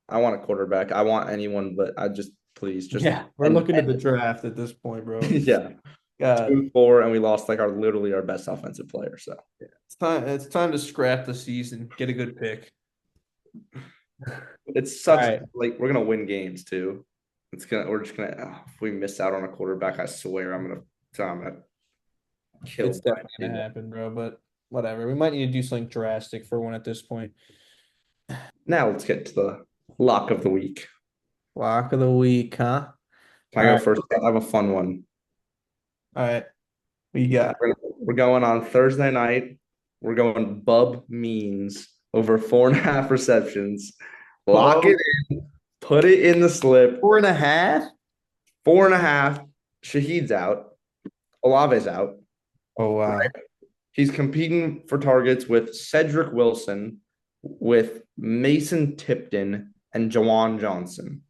I want a quarterback. I want anyone, but I just please just Yeah, we're and looking at the draft at this point, bro. yeah. God, 2-4, and we lost like our literally our best offensive player. So it's time. It's time to scrap the season. Get a good pick. it's All such right, like we're gonna win games too. We're just gonna if we miss out on a quarterback, I swear I'm gonna kill it's Brian definitely gonna Dable. happen, bro. But whatever. We might need to do something drastic for one at this point. Now let's get to the lock of the week. Lock of the week, huh? Can All I go right, first? I have a fun one. all right. We got We're going on Thursday night. We're going Bub Means over 4.5 receptions. Lock it Bo in, put it in the slip. 4.5. 4.5. Shahid's out. Olave's out. Oh wow. He's competing for targets with Cedric Wilson, with Mason Tipton, and Jawan Johnson.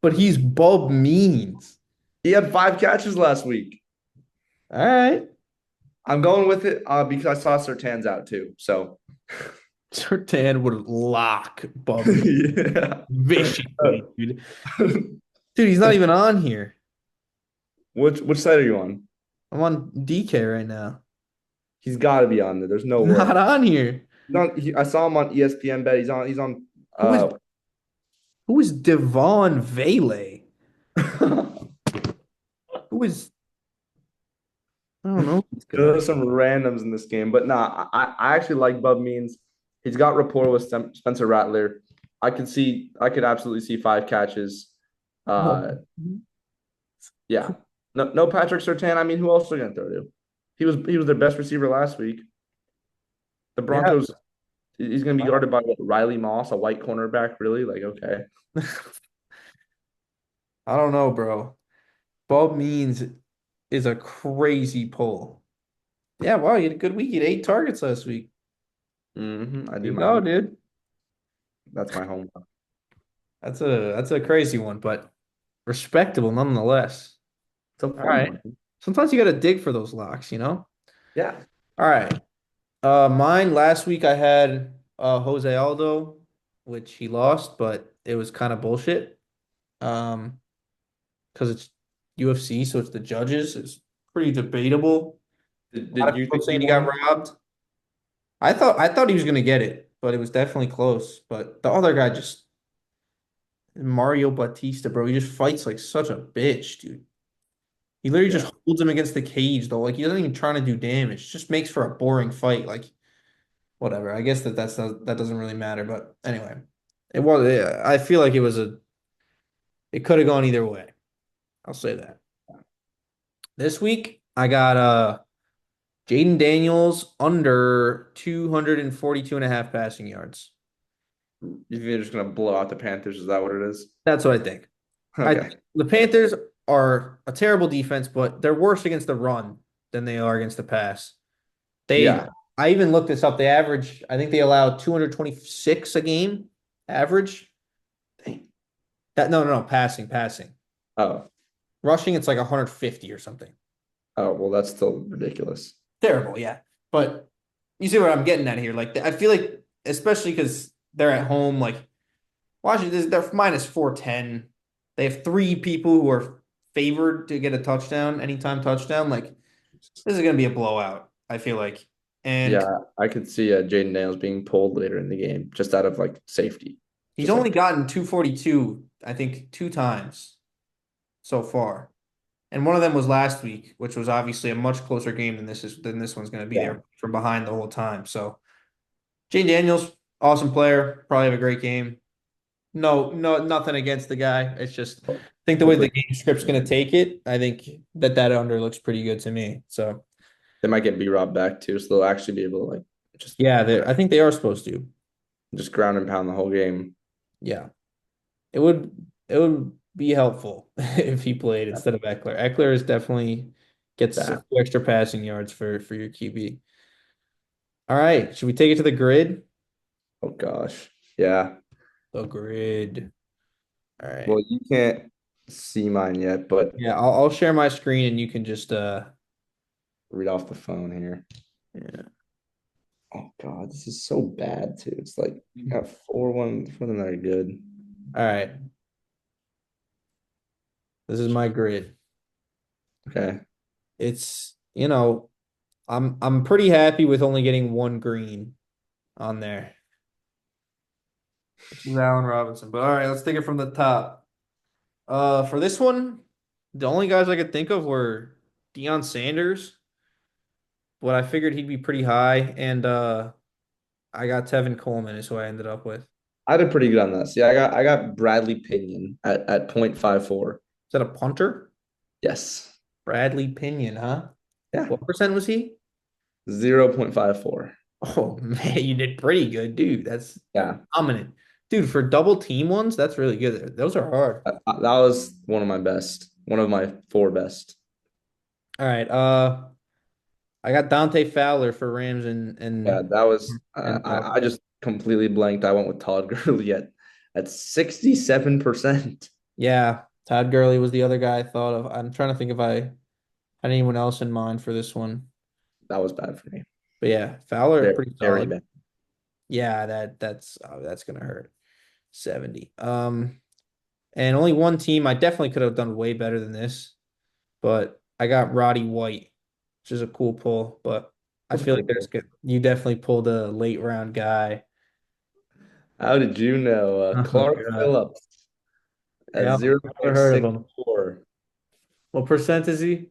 But he's Bob Means. He had 5 catches last week. All right. I'm going with it because I saw Sertan's out too. So, Sertan would lock Bob Means yeah. viciously, dude. Dude, he's not even on here. Which side are you on? I'm on DK right now. He's got to be on there. There's no He's way. not on here. I saw him on ESPN bet. He's on. Who is who is Devon Vele? Who is I don't know this guy. There's some randoms in this game, but nah, I actually like Bub Means. He's got rapport with Spencer Rattler. I could absolutely see 5 catches. Well, Uh, yeah. No Patrick Surtain. I mean, who else are they gonna throw to? He was their best receiver last week. The yeah. Broncos. He's gonna be guarded by what, Riley Moss, a white cornerback. Really? Like, okay. I don't know, bro. Bob Means is a crazy pull. Yeah, wow, you had a good week. You had 8 targets last week. I There do you my go, home. dude. That's my home. That's a crazy one, but respectable nonetheless. It's a All fun right. one. Sometimes you got to dig for those locks, you know? Yeah. All right. Mine last week I had Jose Aldo, which he lost, but it was kind of bullshit. Um, because it's UFC, so it's the judges. It's pretty debatable. Did, A lot did of you people think he saying he got won? robbed. I thought he was gonna get it, but it was definitely close. But the other guy just Mario Batista, bro, he just fights like such a bitch, dude. He literally Yeah. just holds him against the cage though. Like he doesn't even try to do damage. Just makes for a boring fight. Like whatever. I guess that doesn't really matter. But anyway, it was. I feel like it could have gone either way. I'll say that. This week I got Jaden Daniels under 242.5 passing yards. You think they're just gonna blow out the Panthers? Is that what it is? That's what I think. I Okay. think the Panthers are a terrible defense, but they're worse against the run than they are against the pass. They Yeah. I even looked this up. They average, I think they allow 226 a game average. Dang. That no, passing. Oh. Rushing, it's like 150 or something. Oh, well, that's still ridiculous. Terrible, yeah. But you see what I'm getting at here. Like I feel like, especially because they're at home, like Washington, they're minus 410. They have 3 people who are favored to get a touchdown, anytime touchdown. Like this is gonna be a blowout, I feel like. And Yeah, I could see Jaden Daniels being pulled later in the game just out of like safety. He's Just only like gotten 242, I think, two times so far. And one of them was last week, which was obviously a much closer game than this one's going to be. yeah, There from behind the whole time. So Jane Daniels, awesome player, probably have a great game. No, no, nothing against the guy. It's just I think the way the hopefully game script's going to take it, I think that under looks pretty good to me. So they might get B-Rob back too, so they'll actually be able to like just yeah, like I think they are supposed to. just ground and pound the whole game. Yeah, it would be helpful if he played instead of Eckler. Eckler is definitely gets a Yeah. few extra passing yards for your QB. All right, should we take it to the grid? Oh gosh. Yeah. The grid. All right. Well, you can't see mine yet, but Yeah, I'll share my screen and you can just read off the phone here. yeah. Oh God, this is so bad too. It's like got 4-1 for them that are good. All right. This is my grid. Okay. It's, I'm pretty happy with only getting one green on there, which is Allen Robinson. But all right, let's take it from the top. For this one, the only guys I could think of were Deion Sanders, but I figured he'd be pretty high, and I got Tevin Coleman is who I ended up with. Is I did pretty good on this. Yeah, I got Bradley Pinion at 0.54. that a punter? Yes. Bradley Pinion, huh? Yeah. What percent was he? 0.54. Oh man, you did pretty good, dude. That's Yeah. dominant. Dude, for double team ones, that's really good. Those are hard. That was one of my best. One of my four best. All right. I got Dante Fowler for Rams Yeah, that was and I just completely blanked. I went with Todd Gurley at 67%. yeah, Todd Gurley was the other guy I thought of. I'm trying to think if I had anyone else in mind for this one. That was bad for me. But yeah, Fowler Very, pretty very solid. bad. Yeah, that's gonna hurt. 70. And only one team. I definitely could have done way better than this, but I got Roddy White, which is a cool pull. But I That was a feel cool like there's pull. good. You definitely pulled a late round guy. How did you know? Oh Clark God. Phillips at Yeah, zero never point heard of six him. four. What percent is he?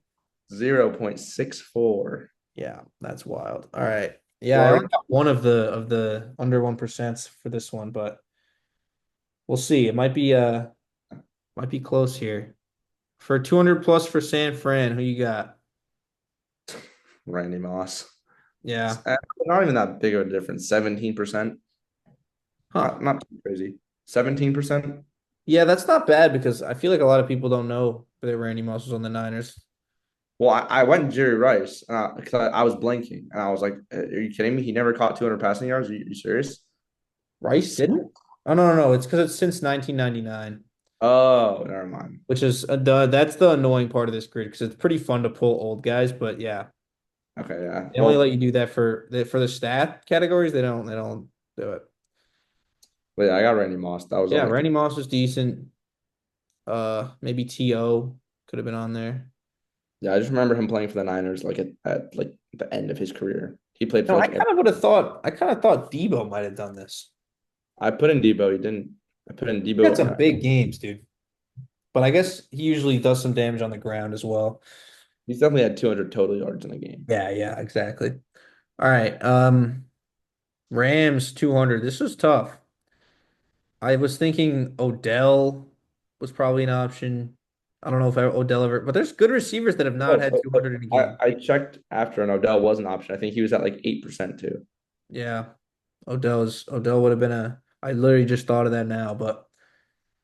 0.64. Yeah, that's wild. All right. Yeah, I only Clark, got one of the under 1% for this one, but we'll see. It might be close here. For 200 plus for San Fran, who you got? Randy Moss. Yeah. Not even that big of a difference. 17%. Huh. Not too crazy. 17%. Yeah, that's not bad because I feel like a lot of people don't know that Randy Moss was on the Niners. Well, I went Jerry Rice because I was blanking and I was like, "Are you kidding me? He never caught 200 passing yards. Are you serious?" Rice didn't? Oh no, no, no. It's because it's since 1999, Oh, never mind. which is that's the annoying part of this grid because it's pretty fun to pull old guys, but yeah, Okay, yeah. they only let Well, you do that for the stat categories. They don't do it. but yeah, I got Randy Moss. That was Yeah, all I Randy could. Moss was decent. Maybe T.O. could have been on there. Yeah, I just remember him playing for the Niners like at like the end of his career. He played for No, like every, I kind of thought Debo might have done this. I put in Debo. He didn't. I put in He had Debo. some big games, dude. But I guess he usually does some damage on the ground as well. He's definitely had 200 total yards in a game. Yeah, yeah, exactly. All right. Rams 200. This was tough. I was thinking Odell was probably an option. I don't know if Odell ever, but there's good receivers that have not had 200 in a game. I checked after, and Odell was an option. I think he was at like 8% too. Yeah. Odell would have been a I literally just thought of that now, but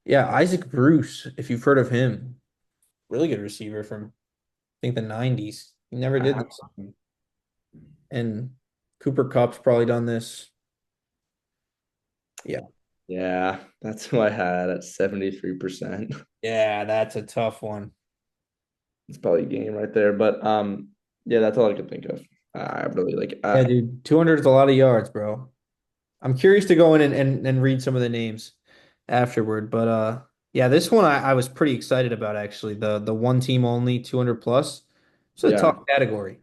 yeah, Isaac Bruce, if you've heard of him, really good receiver from I think the 90s. He never I did have, this. And Cooper Cup's probably done this. Yeah. yeah, that's who I had at 73%. Yeah, that's a tough one. It's probably a game right there. But yeah, that's all I could think of. I really like Yeah, dude, 200 is a lot of yards, bro. I'm curious to go in and read some of the names afterward, but yeah, this one I was pretty excited about actually. The one team only 200 plus. It's a yeah. tough category.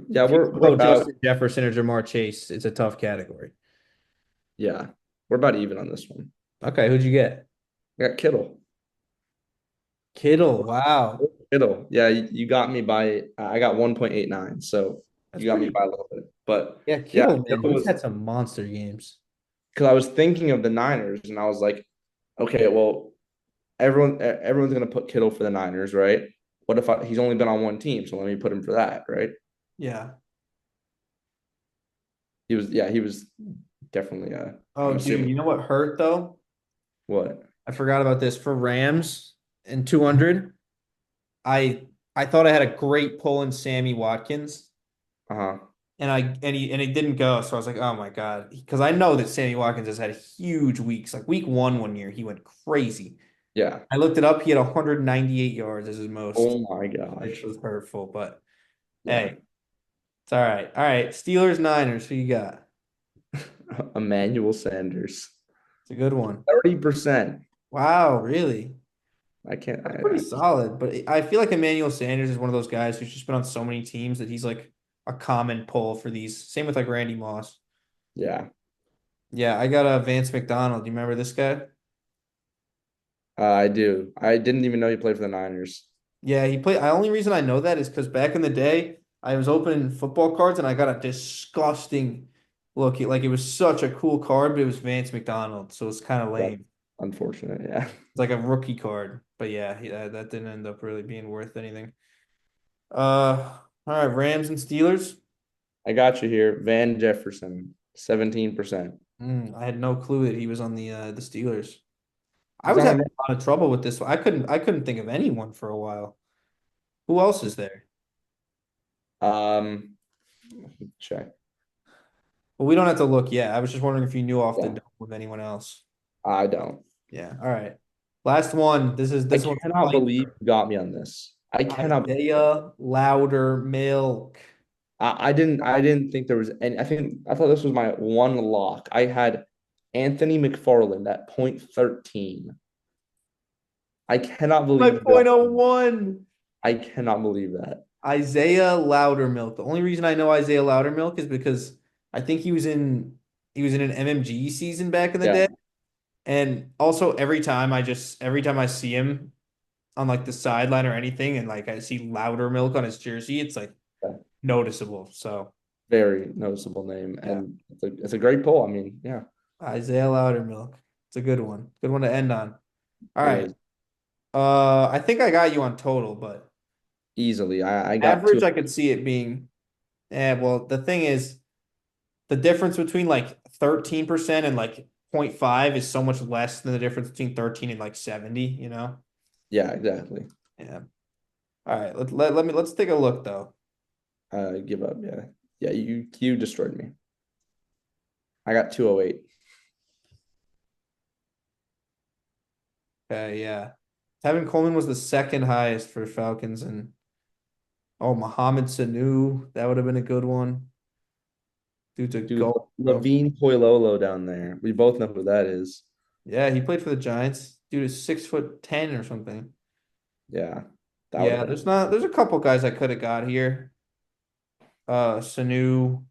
Yeah, If you we're go about Justin Jefferson or Jamar Chase, it's a tough category. yeah. We're about even on this one. Okay, who'd you get? I got Kittle. Kittle. Wow. Kittle. Yeah, you got me by I got 1.89, so That's you got me pretty. by a little bit. But Yeah, yeah, Kittle, man, Kittle he's was had some monster games. because I was thinking of the Niners and I was like, okay, well, everyone's gonna put Kittle for the Niners, right? What if he's only been on one team, so let me put him for that, right? Yeah. He was definitely Oh, I'm dude, assuming you know what hurt though? what? I forgot about this for Rams in 200. I I thought I had a great pull in Sammy Watkins, Uh-huh. and he didn't go. So I was like, oh my God, because I know that Sammy Watkins has had huge weeks. Like week one year, he went crazy. Yeah. I looked it up. He had 198 yards as his most, Oh my which gosh. was hurtful. But Yeah. hey, it's all right. All right, Steelers Niners. Who you got? Emmanuel Sanders. It's a good one. 30%. Wow, really? I can't That's pretty I solid. But I feel like Emmanuel Sanders is one of those guys who's just been on so many teams that he's like a common pull for these. Same with like Randy Moss. yeah. Yeah, I got a Vance McDonald. Do you remember this guy? I do. I didn't even know he played for the Niners. Yeah, he played. The only reason I know that is because back in the day, I was opening football cards and I got a disgusting look. Like it was such a cool card, but it was Vance McDonald, so it's kind of That's lame. unfortunate. Yeah. It's like a rookie card. But yeah, that didn't end up really being worth anything. All right, Rams and Steelers. I got you here. Van Jefferson, 17%. I had no clue that he was on the Steelers. I He's was on having the a lot of trouble with this one. I couldn't think of anyone for a while. Who else is there? check. Well, we don't have to look yet. I was just wondering if you knew off the Yeah. dome with anyone else. I don't. Yeah. All right. Last one. This is I this one's a cannot believe fight. you got me on this. I cannot. Isaiah Louder Milk. I didn't think there was any. I thought this was my one lock. I had Anthony McFarland at point 13. I cannot My believe you got point oh me. one. I cannot believe that. Isaiah Loudermilk. The only reason I know Isaiah Loudermilk is because I think he was in an MMG season back in the Yeah. day. And also every time I see him on like the sideline or anything and like I see Loudermilk on his jersey, it's like Yeah. noticeable. So Very noticeable name. yeah. And it's a great poll. I mean, yeah, Isaiah Loudermilk. It's a good one. Good one to end on. All it right. is I think I got you on total, but easily. I got two. average I could see it being, well, the thing is the difference between like 13% and like zero point 0.5 is so much less than the difference between 13 and like 70, you know? Yeah, exactly. Yeah. All right, let's take a look though. Give up. Yeah. Yeah, you destroyed me. I got 208. Okay, yeah. Tevin Coleman was the second highest for Falcons and oh, Mohamed Sanu, that would have been a good one. Dude's a Dude, goat, bro. Levine Toilolo down there. We both know who that is. Yeah, he played for the Giants. Dude is 6'10" or something. Yeah, that would have Yeah, been there's a couple guys I could have got here. Sanu,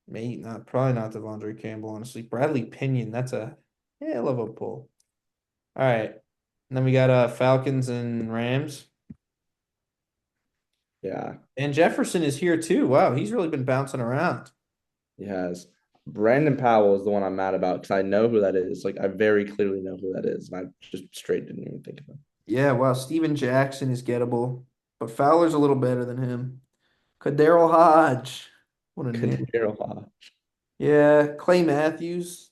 mate, not probably not Devondre Campbell, honestly. Bradley Pinion, that's a hell of a pull. All right. And then we got Falcons and Rams. yeah, And Jefferson is here too. Wow, he's really been bouncing around. he has. Brandon Powell is the one I'm mad about because I know who that is. Like I very clearly know who that is, and I just straight didn't even think of him. Yeah, wow. Steven Jackson is gettable, but Fowler's a little better than him. Daryl Hodge. What a name. Kadiro Hodge. Yeah, Clay Matthews.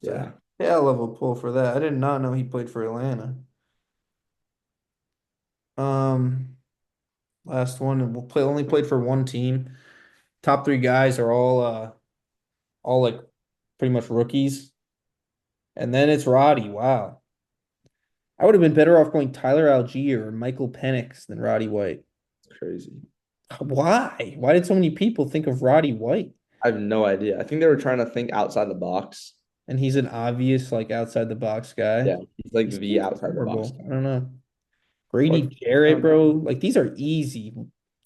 It's a Yeah, hell of a pull for that. I did not know he played for Atlanta. Um, Last one, and only played for one team. Top three guys are all like pretty much rookies. And then it's Roddy. Wow. I would have been better off going Tyler Algier or Michael Penix than Roddy White. it's crazy. Why? Why did so many people think of Roddy White? I have no idea. I think they were trying to think outside the box. And he's an obvious like outside the box guy. Yeah, he's like He the seems outside the box horrible. guy. I don't know. Grady Or Jarrett, bro. Like these are easy.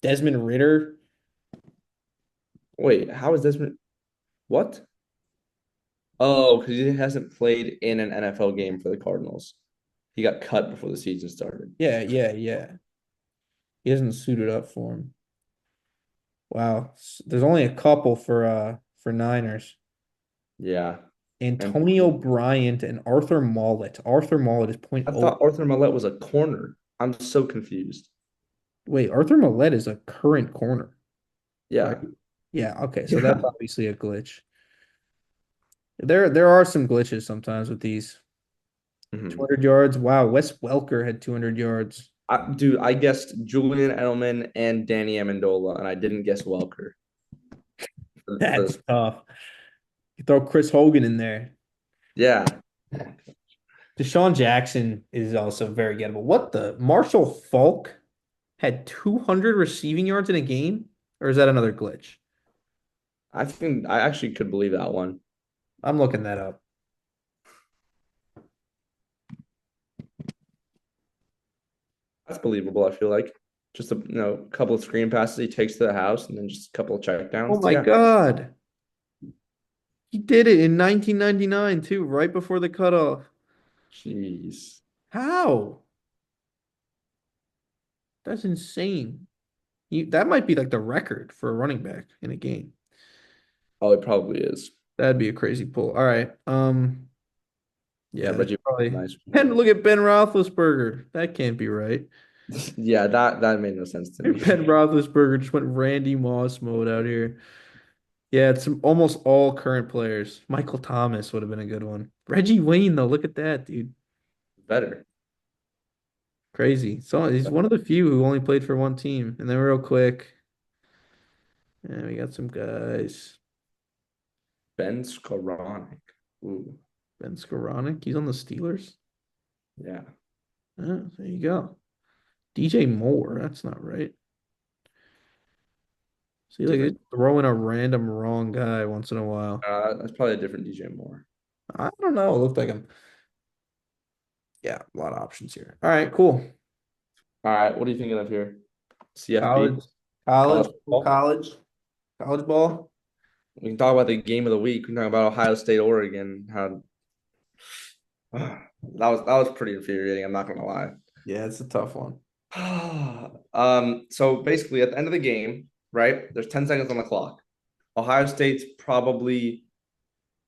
Desmond Ritter. wait, how is this? What? Oh, because he hasn't played in an NFL game for the Cardinals. He got cut before the season started. Yeah, yeah, yeah. He hasn't suited up for him. Wow. There's only a couple for Niners. Yeah. And Antonio Bryant and Arthur Mollett. Arthur Mollett is point I oh. thought Arthur Millette was a corner. I'm so confused. Wait, Arthur Mollett is a current corner, right? Yeah. Yeah, okay. So that's Yeah. obviously a glitch. There are some glitches sometimes with these. Mhm. 200 yards. Wow, Wes Welker had 200 yards. Dude, I guessed Julian Edelman and Danny Amendola, and I didn't guess Welker for That's this. tough. You throw Chris Hogan in there. Yeah. Deshaun Jackson is also very gettable. What the? Marshall Falk had 200 receiving yards in a game? Or is that another glitch? I think I actually could believe that one. I'm looking that up. That's believable, I feel like. Just a couple of screen passes he takes to the house and then just a couple of Oh checkdowns. my Yeah. God. He did it in 1999 too, right before the cutoff. Jeez. How? That's insane. That might be like the record for a running back in a game. Oh, it probably is. That'd be a crazy pull. All right. Yeah, Yeah, that's Reggie. probably. Nice. And look at Ben Roethlisberger. That can't be right. Yeah, that made no sense to me. Ben Roethlisberger just went Randy Moss mode out here. Yeah, it's almost all current players. Michael Thomas would have been a good one. Reggie Wayne, though, look at that, dude. Better. Crazy. So he's one of the few who only played for one team. And then real quick, yeah, we got some guys. Ben Skoranek. Ooh, Ben Skoranek, he's on the Steelers. yeah. There you go. DJ Moore, that's not right. See, like Different. they throw in a random wrong guy once in a while. That's probably a different DJ Moore. I don't know. It looked like him. Yeah, a lot of options here. All right, cool. All right, what are you thinking of here? CFB, College, college, college football. college, college ball. We can talk about the game of the week. We can talk about Ohio State, Oregon. How that was pretty infuriating. I'm not gonna lie. Yeah, it's a tough one. So basically, at the end of the game, right? There's 10 seconds on the clock. Ohio State's probably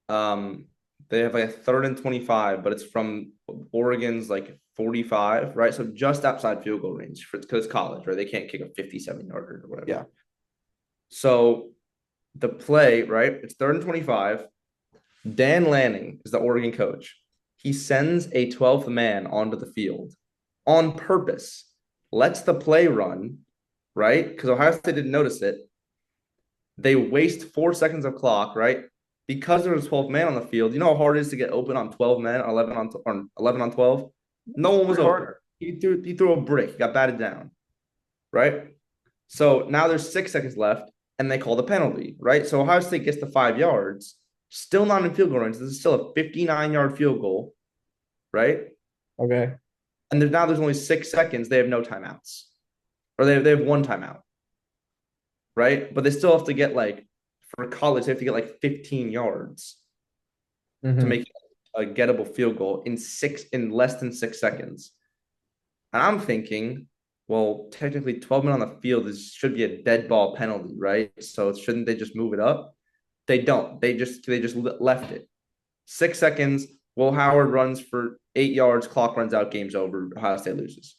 um they have like a third and 25, but it's from Oregon's like 45, right? So just outside field goal range for because it's college, right? They can't kick a 57-yarder or whatever. Yeah. So the play, right? It's third and 25. Dan Lanning is the Oregon coach. He sends a 12th man onto the field on purpose, lets the play run, right? Because Ohio State didn't notice it. They waste 4 seconds of clock, right? Because there was 12 man on the field. You know how hard it is to get open on 12 men, 11 on 12? No one was Way open. harder. He threw a brick, he got batted down, right? So now there's 6 seconds left, and they call the penalty, right? So Ohio State gets the 5 yards, still not in field goal range. This is still a 59-yard field goal, right? Okay. And there's only 6 seconds. They have no timeouts, or they have one timeout, right? But they still have to get like for college, they have to get like 15 yards to Hmm. make a gettable field goal in less than 6 seconds. And I'm thinking, well, technically 12 men on the field should be a dead ball penalty, right? So shouldn't they just move it up? They don't. They just left it. 6 seconds. Will Howard runs for 8 yards. Clock runs out. Game's over. Ohio State loses.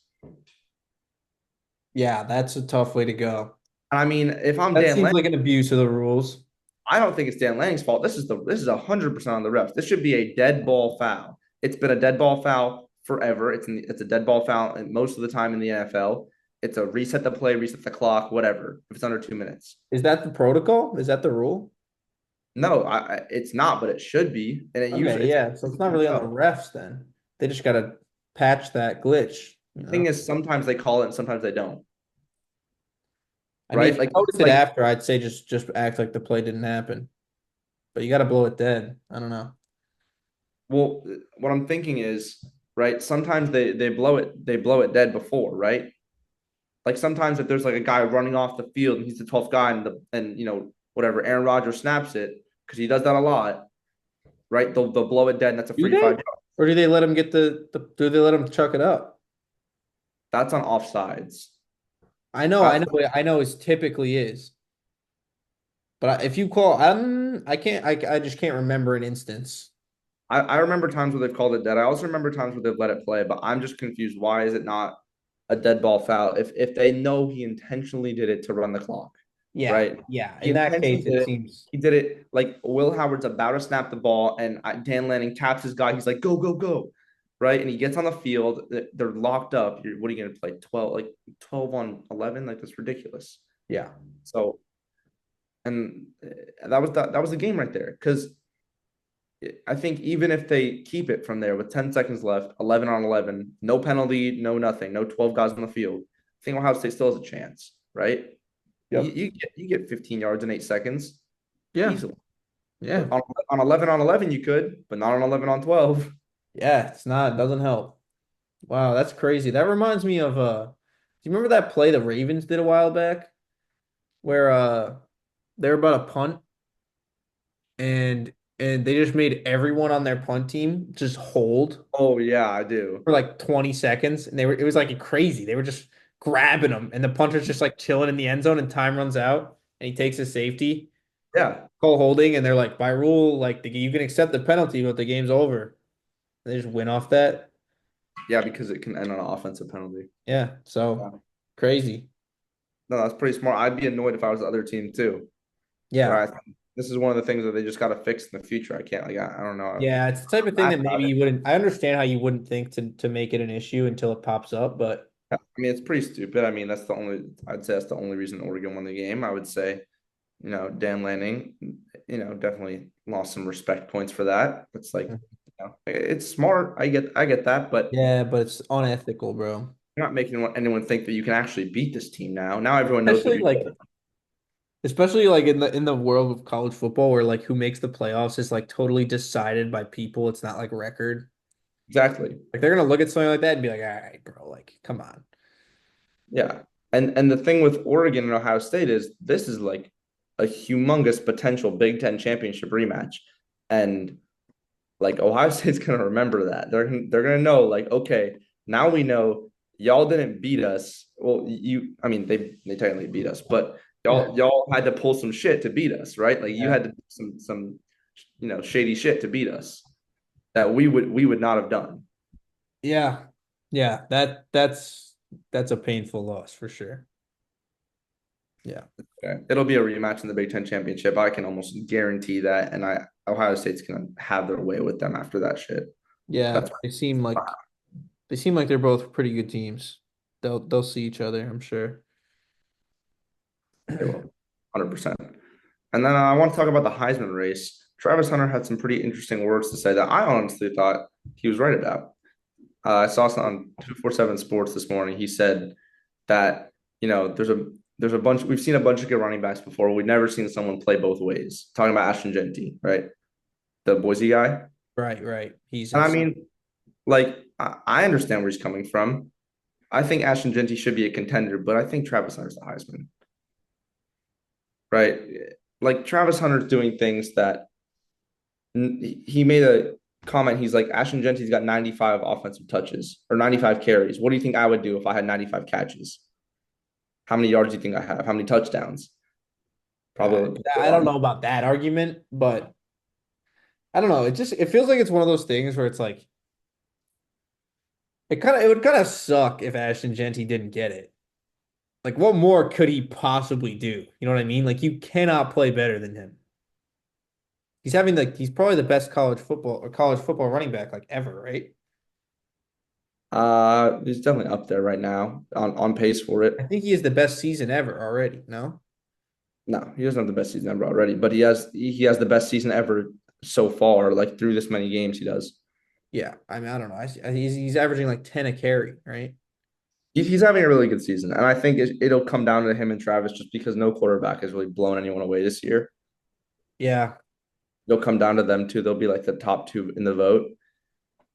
Yeah, that's a tough way to go. And I mean, if I'm That Dan seems Lanning, like an abuse of the rules. I don't think it's Dan Lanning's fault. This is 100% on the refs. This should be a dead ball foul. It's been a dead ball foul forever. It's a dead ball foul, and most of the time in the NFL, it's a reset the play, reset the clock, whatever. If it's under 2 minutes, Is that the protocol? Is that the rule? no, it's not, but it should be, and it Okay, usually it's yeah. So it's not really on the refs then. They just gotta patch that glitch, you the thing know? is sometimes they call it and sometimes they don't, I mean, if right? you notice it after, I'd say just act like the play didn't happen. But you gotta blow it dead. I don't know. Well, what I'm thinking is, right, sometimes they blow it dead before, right? Like sometimes if there's like a guy running off the field and he's the 12th guy and whatever Aaron Rodgers snaps it because he does that a lot. right? They'll blow it dead, and that's a Do free they? 5 yards. Or do they let him get do they let him chuck it up? That's on offsides. I know, I That's know, I know it typically is. But if you call, I can't, I just can't remember an instance. I remember times where they've called it dead. I also remember times where they've let it play, but I'm just confused. Why is it not a dead ball foul if they know he intentionally did it to run the clock, Yeah, right? yeah. He In that intentionally case, did it it. seems. He did it like Will Howard's about to snap the ball, and Dan Lanning taps his guy. He's like, "Go, go, go!" Right, and he gets on the field. They're locked up. What are you going to play? 12 on 11? Like that's ridiculous. Yeah, So, and that was the game right there because I think even if they keep it from there with 10 seconds left, 11 on 11, no penalty, no nothing, no 12 guys on the field, I think Ohio State still has a chance, right? yep, You get 15 yards in 8 seconds yeah, easily. yeah, On 11 on 11, you could, but not on 11 on 12. yeah. It's not, it doesn't help. Wow, that's crazy. That reminds me of do you remember that play the Ravens did a while back where they were about a punt and they just made everyone on their punt team just hold Oh, yeah, I do. for like 20 seconds and it was like crazy. They were just grabbing them and the punter's just like chilling in the end zone and time runs out and he takes his safety, Yeah. call holding, and they're like, by rule, like you can accept the penalty, but the game's over. And they just win off that. Yeah, because it can end on an offensive penalty. Yeah, Yeah. so crazy. No, that's pretty smart. I'd be annoyed if I was the other team too. Yeah. Right. This is one of the things that they just got to fix in the future. I can't, like, I don't know. Yeah, it's the type of thing Mad that maybe about it. you wouldn't. I understand how you wouldn't think to make it an issue until it pops up, but I mean, it's pretty stupid. I mean, I'd say that's the only reason Oregon won the game. I would say, Dan Lanning, definitely lost some respect points for that. It's like, it's smart. I get that, but yeah, but it's unethical, bro. you're not making anyone think that you can actually beat this team now. Now everyone knows what Especially you're like doing. especially like in the world of college football where like who makes the playoffs is like totally decided by people. It's not like record. Exactly. Like they're gonna look at something like that and be like, all right, bro, like come on. Yeah. And the thing with Oregon and Ohio State is this is like a humongous potential Big Ten championship rematch. And like Ohio State's gonna remember that. They're gonna know, like, okay, now we know y'all didn't beat us. Well, I mean, they technically beat us, but Yeah. y'all had to pull some shit to beat us, right? Like you Yeah. had to do some shady shit to beat us that we would not have done. Yeah. Yeah. That's a painful loss for sure. Yeah. Okay. It'll be a rematch in the Big Ten championship. I can almost guarantee that, and Ohio State's gonna have their way with them after that shit. Yeah. That's They seem like they're both pretty good teams. They'll see each other, I'm sure. they will, 100%. And then I want to talk about the Heisman race. Travis Hunter had some pretty interesting words to say that I honestly thought he was right about. I saw something on 247 Sports this morning. He said that, there's a bunch, we've seen a bunch of good running backs before. We've never seen someone play both ways. Talking about Ashton Genty, right? The Boise guy. Right, right. He's And I insane. mean, like, I understand where he's coming from. I think Ashton Genty should be a contender, but I think Travis Hunter's the Heisman, right? Like, Travis Hunter's doing things that he made a comment. He's like, Ashton Genty's got 95 offensive touches or 95 carries. What do you think I would do if I had 95 catches? How many yards do you think I have? How many touchdowns? I, Probably a I don't lot. know about that argument, but I don't know. It feels like it's one of those things where it's like it would kind of suck if Ashton Genty didn't get it. Like what more could he possibly do? You know what I mean? Like you cannot play better than him. He's probably the best college football running back like ever, right? He's definitely up there right now on pace for it. I think he is the best season ever already. No? No, he doesn't have the best season ever already, but he has the best season ever so far, like through this many games he does. Yeah. I mean, I don't know. He's averaging like 10 a carry, right? He's having a really good season, and I think it'll come down to him and Travis just because no quarterback has really blown anyone away this year. Yeah. It'll come down to them two. They'll be like the top two in the vote.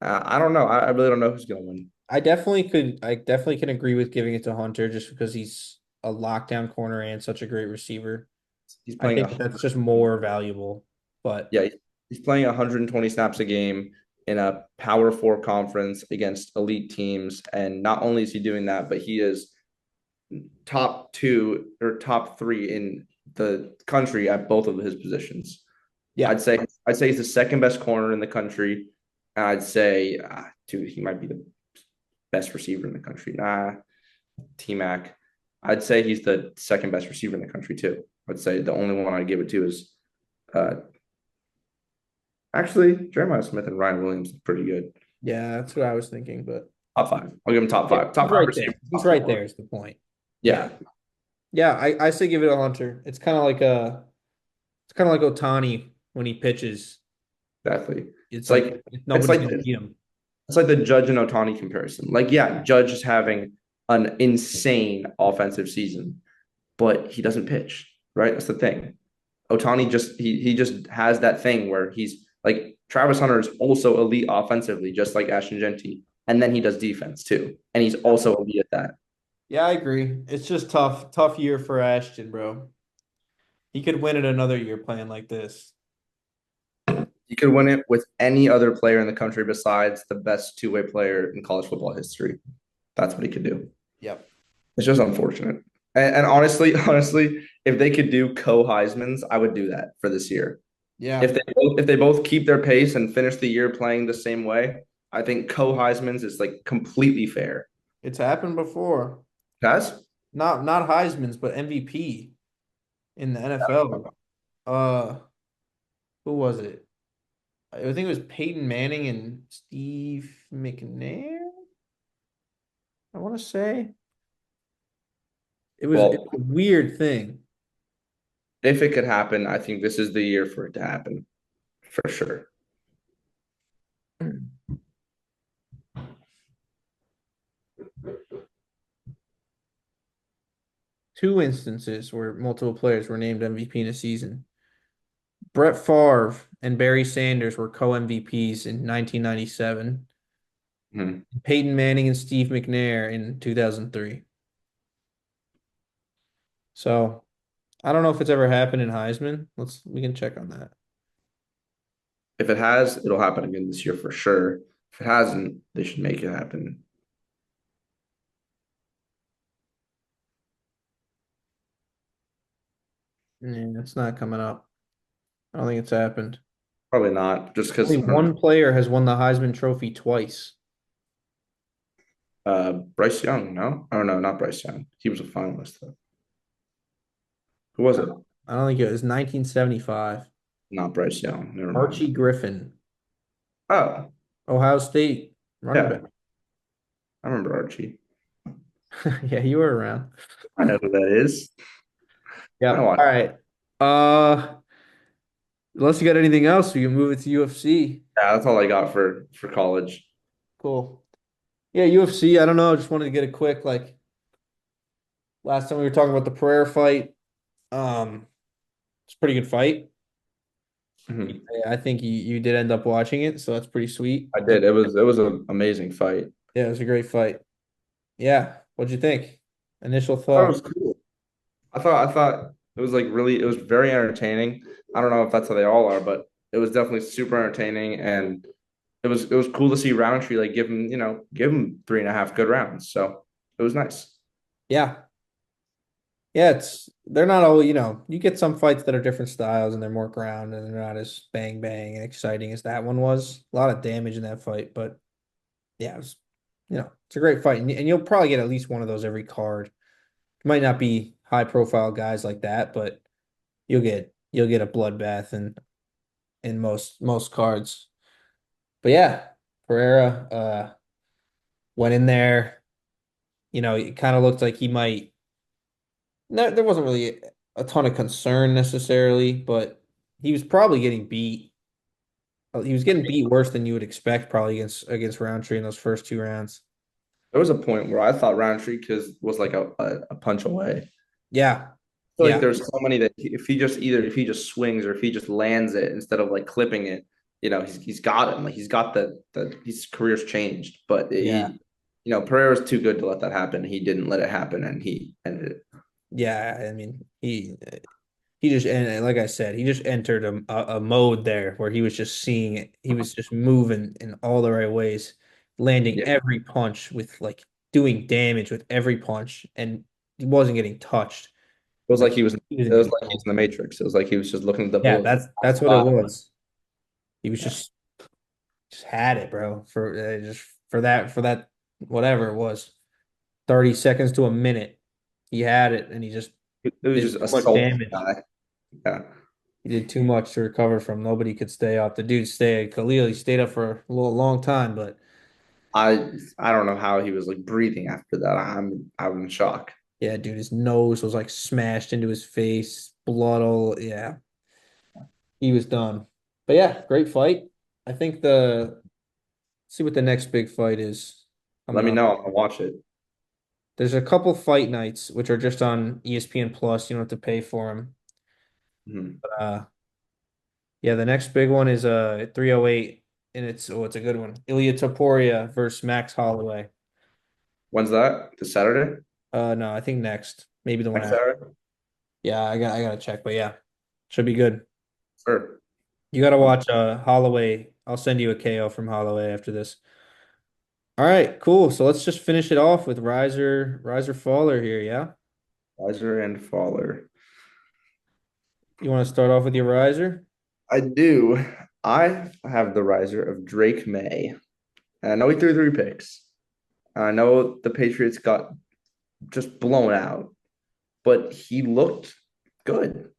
I don't know. I really don't know who's going to win. I definitely can agree with giving it to Hunter just because he's a lockdown corner and such a great receiver. He's I playing think that's just more valuable. But yeah, He's playing 120 snaps a game in a Power Four conference against elite teams, and not only is he doing that, but he is top two or top three in the country at both of his positions. Yeah. I'd say he's the second best corner in the country. And I'd say, dude, he might be the best receiver in the country. Nah, T Mac. I'd say he's the second best receiver in the country too. I'd say the only one I'd give it to is uh, actually Jeremiah Smith and Ryan Williams. Pretty good. Yeah, that's what I was thinking, but Top five. I'll give him top yeah, five. Top he's five right there. receiver. He's Top right four. there is the point. Yeah. Yeah, Yeah, I say give it a Hunter. It's kind of like Otani when he pitches. exactly. It's It's like like it's nobody's like gonna beat him. it's like the Judge and Otani comparison. Like, yeah, Judge is having an insane offensive season, but he doesn't pitch, right? That's the thing. Otani he just has that thing where he's like Travis Hunter is also elite offensively, just like Ashton Genty, and then he does defense too, and he's also elite at that. Yeah, I agree. It's just tough year for Ashton, bro. He could win it another year playing like this. He could win it with any other player in the country besides the best two-way player in college football history. That's what he could do. Yep. It's just unfortunate. And honestly, honestly, if they could do co-Heismans, I would do that for this year. Yeah, If they both keep their pace and finish the year playing the same way, I think co-Heismans is like completely fair. it's happened before. Guys, Not Heisman's, but MVP in the NFL. Uh, who was it? I think it was Peyton Manning and Steve McNair. I want to say it's well, a weird thing. if it could happen, I think this is the year for it to happen for sure. Two instances where multiple players were named MVP in a season. Brett Favre and Barry Sanders were co-MVPs in 1997. Mhm. Peyton Manning and Steve McNair in 2003. So I don't know if it's ever happened in Heisman. We can check on that. If it has, it'll happen again this year for sure. If it hasn't, they should make it happen. Yeah, it's not coming up. I don't think it's happened. Probably not, just because Only one player has won the Heisman Trophy twice. Bryce Young, no? Oh no, not Bryce Young. He was a finalist though. Who was it? I don't think it was 1975. Not Bryce Young. Never mind. Archie Griffin, Oh, Ohio State running yeah, back. I remember Archie. Yeah, you were around. I know who that is. I Yep. watch. All right. Uh, unless you got anything else, we can move it to UFC. Yeah, that's all I got for college. Cool. Yeah, UFC. I don't know. I just wanted to get a quick last time we were talking about the Pereira fight. It's a pretty good fight. Mhm. Yeah, I think you did end up watching it, so that's pretty sweet. I did. It was an amazing fight. Yeah, it was a great fight. Yeah. What'd you think? Initial I thought it thoughts? was cool. I thought it was like really it was very entertaining. I don't know if that's how they all are, but it was definitely super entertaining and it was cool to see Roundtree like give him 3.5 good rounds. So it was nice. Yeah. Yeah, they're not all, you get some fights that are different styles and they're more ground and they're not as bang bang and exciting as that one was. A lot of damage in that fight, but yeah, it's a great fight. And you'll probably get at least one of those every card. It might not be high profile guys like that, but you'll get a bloodbath in most cards. But yeah, Pereira went in there, it kind of looked like he might. No, there wasn't really a ton of concern necessarily, but he was probably getting beat. He was getting beat worse than you would expect, probably against Roundtree in those first two rounds. There was a point where I thought Roundtree was like a punch away. Yeah, Feel like yeah, there's so many that if he just swings or if he just lands it instead of like clipping it, he's got him. Like he's got his career's changed. But yeah, Pereira's too good to let that happen. He didn't let it happen and he ended it. yeah. I mean, he just and like I said, he just entered a mode there where he was just seeing it. He was just moving in all the right ways, landing Yeah, every punch with like doing damage with every punch, and he wasn't getting touched. it was like Like he was. he was It in was like he's control. in the Matrix. It was like he was just looking at the Yeah, bullet. that's what it Spot. was. He was Yeah, just had it, bro. For just for that whatever it was, 30 seconds to a minute. He had it, and he just it was did just too much assault the damage. guy. Yeah, He did too much to recover from. Nobody could stay up. The dude stayed. Khalil, he stayed up for a little long time, but I don't know how he was like breathing after that. I'm in shock. yeah, dude, his nose was like smashed into his face, blood all. Yeah, he was done. But yeah, great fight. I think see what the next big fight is Let coming me up. know. I'm gonna watch it. There's a couple fight nights which are just on ESPN Plus. You don't have to pay for them. Mhm. Yeah, the next big one is at 308, and it's a good one. Ilya Topuria versus Max Holloway. When's that? This Saturday? No, I think next, maybe the one Next after. Saturday? Yeah, I gotta check, but yeah, should be good. Sure. You gotta Um, watch Holloway. I'll send you a KO from Holloway after this. All right, cool. So let's just finish it off with Riser Faller here, yeah? Riser and Faller. You want to start off with your Riser? I do. I have the riser of Drake May. And I know he threw three picks. I know the Patriots got just blown out, but he looked good.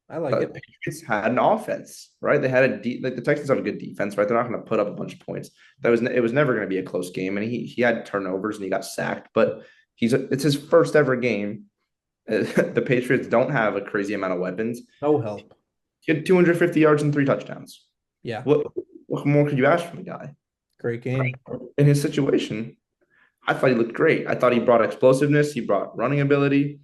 I like The it. Patriots had an offense, right? They had like the Texans have a good defense, right? They're not going to put up a bunch of points. It was never going to be a close game, and he had turnovers and he got sacked, but it's his first ever game. The Patriots don't have a crazy amount of weapons. No help. He had 250 yards and three touchdowns. Yeah, What what more could you ask from the guy? great game. In his situation, I thought he looked great. I thought he brought explosiveness, he brought running ability,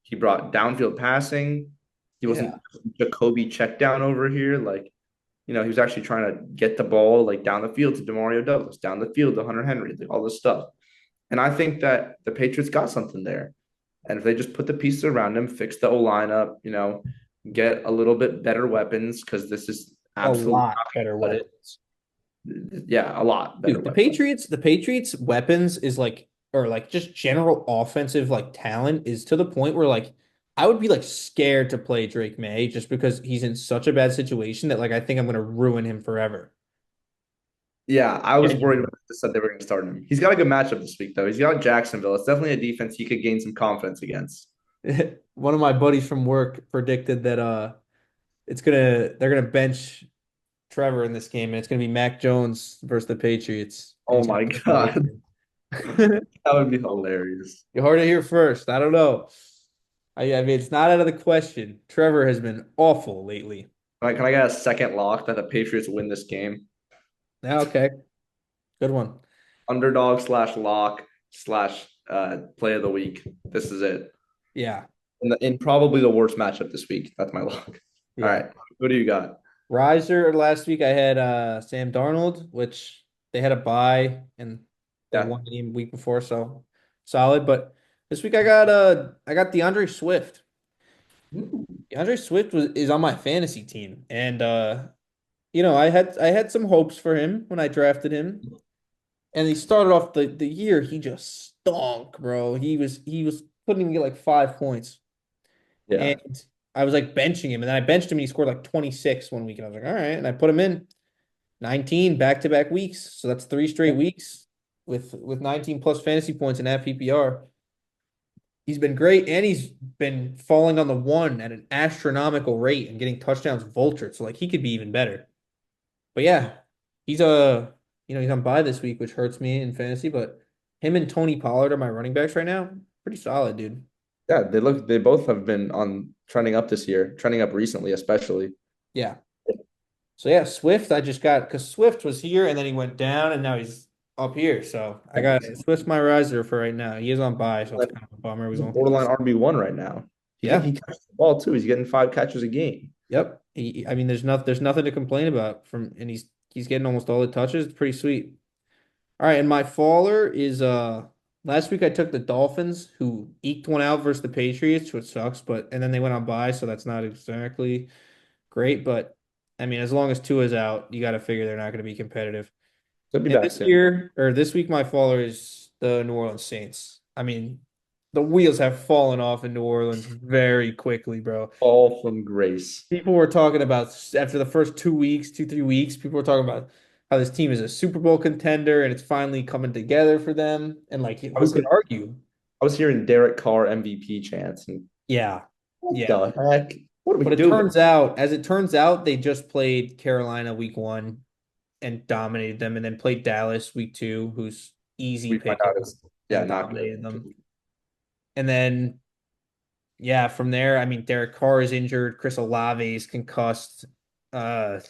he brought downfield passing. He Yeah. wasn't Jacoby check down over here. Like, he was actually trying to get the ball like down the field to Demario Douglas, down the field to Hunter Henry, like all this stuff. And I think that the Patriots got something there. And if they just put the pieces around him, fix the O line up, get a little bit better weapons, because this is A absolutely lot better not weapon. yeah, a lot better Dude, weapons. The Patriots weapons is like or like just general offensive like talent is to the point where like I would be like scared to play Drake May just because he's in such a bad situation that like I think I'm gonna ruin him forever. Yeah, I was worried when Genuinely. they said they were going to start him. He's got a good matchup this week, though. He's got Jacksonville. It's definitely a defense he could gain some confidence against. One of my buddies from work predicted that they're gonna bench Trevor in this game and it's gonna be Mac Jones versus the Patriots and Oh he's gonna my play Kelly. God. That would be hilarious. You heard it here first. I don't know. I mean, it's not out of the question. Trevor has been awful lately. Can I get a second lock that the Patriots win this game? Yeah, okay. Good one. Underdog slash lock slash play of the week. This is it. Yeah. In probably the worst matchup this week. That's my lock. All Yeah. right. Who do you got? Riser last week I had Sam Darnold, which they had a bye and they Yeah. won the game week before, so solid. But this week I got DeAndre Swift. DeAndre Swift is on my fantasy team. And I had some hopes for him when I drafted him. And he started off the year, he just stunk, bro. He couldn't even get like 5 points. Yeah. And I was like benching him, and then I benched him and he scored like 26 one week. And I was like, all right. And I put him in 19 back-to-back weeks. So that's three straight weeks with 19 plus fantasy points in that PPR. He's been great, and he's been falling on the one at an astronomical rate and getting touchdowns vultured. So like he could be even better. But yeah, he's he's on bye this week, which hurts me in fantasy. But him and Tony Pollard are my running backs right now. Pretty solid, dude. Yeah. They both have been on trending up this year, trending up recently, especially. Yeah. So yeah, Swift, I just got because Swift was here and then he went down and now he's up here. So I got Swift's my riser for right now. He is on bye, so it's kind of a bummer. We He's a won't. borderline RB1 right now. Yeah. He catches the ball too. He's getting five catches a game. Yep. I mean, there's nothing to complain about from, and he's getting almost all the touches. It's pretty sweet. All right, and my faller is Last week I took the Dolphins, who eked one out versus the Patriots, which sucks, but and then they went on bye, so that's not exactly great. But I mean, as long as Tua's out, you got to figure they're not going to be competitive. They'll be And back this soon. year, or this week, my faller is the New Orleans Saints. I mean, the wheels have fallen off in New Orleans very quickly, bro. All from grace. People were talking about after the first 2 weeks, 3 weeks, people were talking about how this team is a Super Bowl contender and it's finally coming together for them. And like, I who was could argue? I was hearing Derek Carr MVP chants, and Yeah. what Yeah. the heck? What are we But doing? as it turns out, they just played Carolina week one and dominated them, and then played Dallas week two, who's easy We find out pickings it's yeah, and not dominated them. good. And then, yeah, from there, I mean, Derek Carr is injured, Chris Olave is concussed, Rashid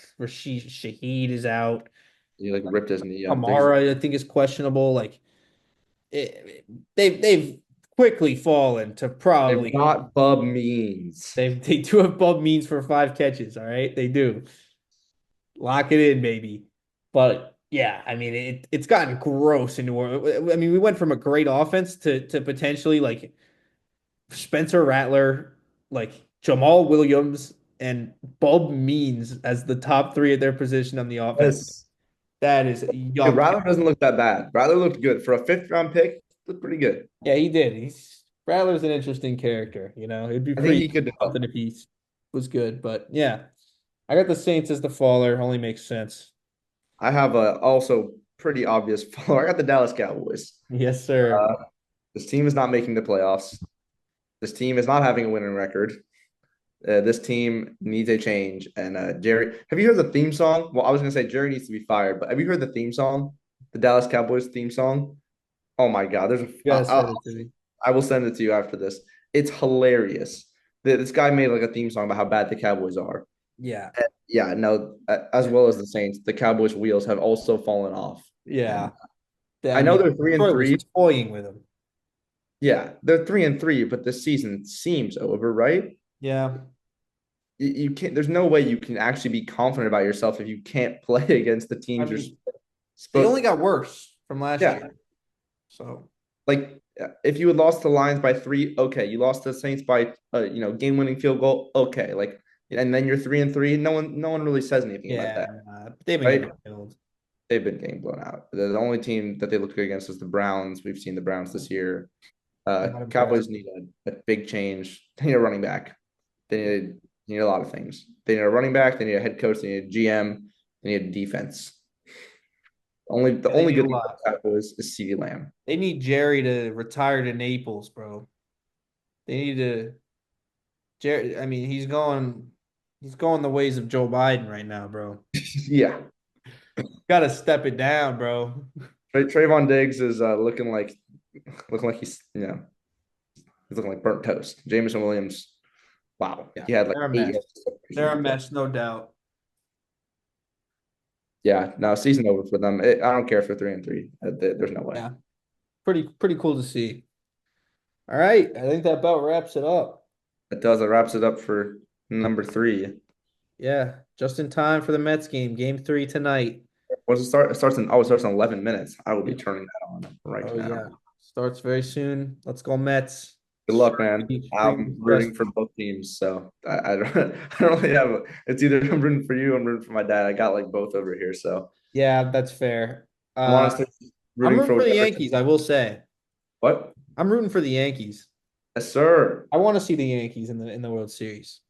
Shaheed is out, He like ripped his knee up. Kamara, I think, is questionable. Like, they've quickly fallen to They've probably got Bub Means. they do have Bub Means for 5 catches. All right, they do. Lock it in, baby. But yeah, I mean it's gotten gross in New Orleans. I mean, we went from a great offense to potentially like Spencer Rattler, like Jamal Williams, and Bob Means as the top three at their position on the offense. Yes. That is Hey, yuck. Rattler doesn't look that bad. Rattler looked good for a fifth round pick. Looked pretty good. Yeah, he did. He's Rattler's an interesting character. It'd be I think pretty he could something develop. if he was good. But yeah, I got the Saints as the faller. Only makes sense. I have a also pretty obvious follower. I got the Dallas Cowboys. Yes, sir. Uh, this team is not making the playoffs. This team is not having a winning record. This team needs a change. And Jerry, have you heard the theme song? Well, I was gonna say Jerry needs to be fired, but have you heard the theme song? The Dallas Cowboys theme song? Oh my God, You gotta send it to me. I will send it to you after this. It's hilarious. This guy made like a theme song about how bad the Cowboys are. Yeah. And yeah, no, as well as the Saints, the Cowboys' wheels have also fallen off. Yeah. And I I know mean, they're three and Detroit was three. toying with him. Yeah, they're 3-3, but this season seems over, right? Yeah. You can't. There's no way you can actually be confident about yourself if you can't play against the I teams you're mean, they only supposed. got worse from last Yeah, year. So, like if you had lost the Lions by three, okay. You lost the Saints by game-winning field goal, okay. Like, and then you're 3-3. No one really says anything about yeah, that, they've been right? getting killed. They've been getting blown out. The only team that they look good against is the Browns. We've seen the Browns this year. Not impressed. Cowboys need a big change. They need a running back. They need a lot of things. They need a running back. They need a head coach. They need a GM. They need a defense. The Yeah, they only need a good thing lot. about the Cowboys is CeeDee Lamb. They need Jerry to retire to Naples, bro. They need to Jerry. I mean, he's going the ways of Joe Biden right now, bro. Yeah, Got to step it down, bro. Trayvon Diggs is looking like he's looking like burnt toast. Jameson Williams, wow, Yeah, he had like they're a 8 mess. interceptions in They're a that game. mess, no doubt. Yeah, no, season over for them. I don't care if they're 3-3. There's no way. Yeah, pretty cool to see. All right, I think that about wraps it up. It does. It wraps it up for number three. Yeah, just in time for the Mets game, game three tonight. What's it start? It starts in 11 minutes. I will be Yeah. turning that on right Oh now. yeah, starts very soon. Let's go Mets. Good luck, man. I'm Preach rooting for both teams, so I don't I don't really have it's either I'm rooting for you, I'm rooting for my dad. I got like both over here, so Yeah, that's fair. I'm honestly I'm rooting rooting for for the whichever. Yankees. I will say, What? I'm rooting for the Yankees. Yes, sir. I want to see the Yankees in the World Series.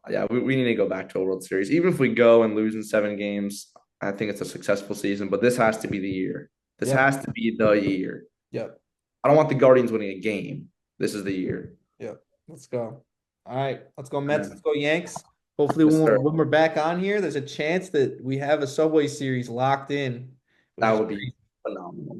Yeah, we need to go back to a World Series. Even if we go and lose in 7 games, I think it's a successful season. But this has to be the year. This Yep, has to be the year. yep, I don't want the Guardians winning a game. This is the year. yep. Let's go. All right, let's go Mets. Yeah. Let's go Yanks. Hopefully, Yes, sir. when we're back on here, there's a chance that we have a Subway Series locked in, which That is would be crazy. phenomenal.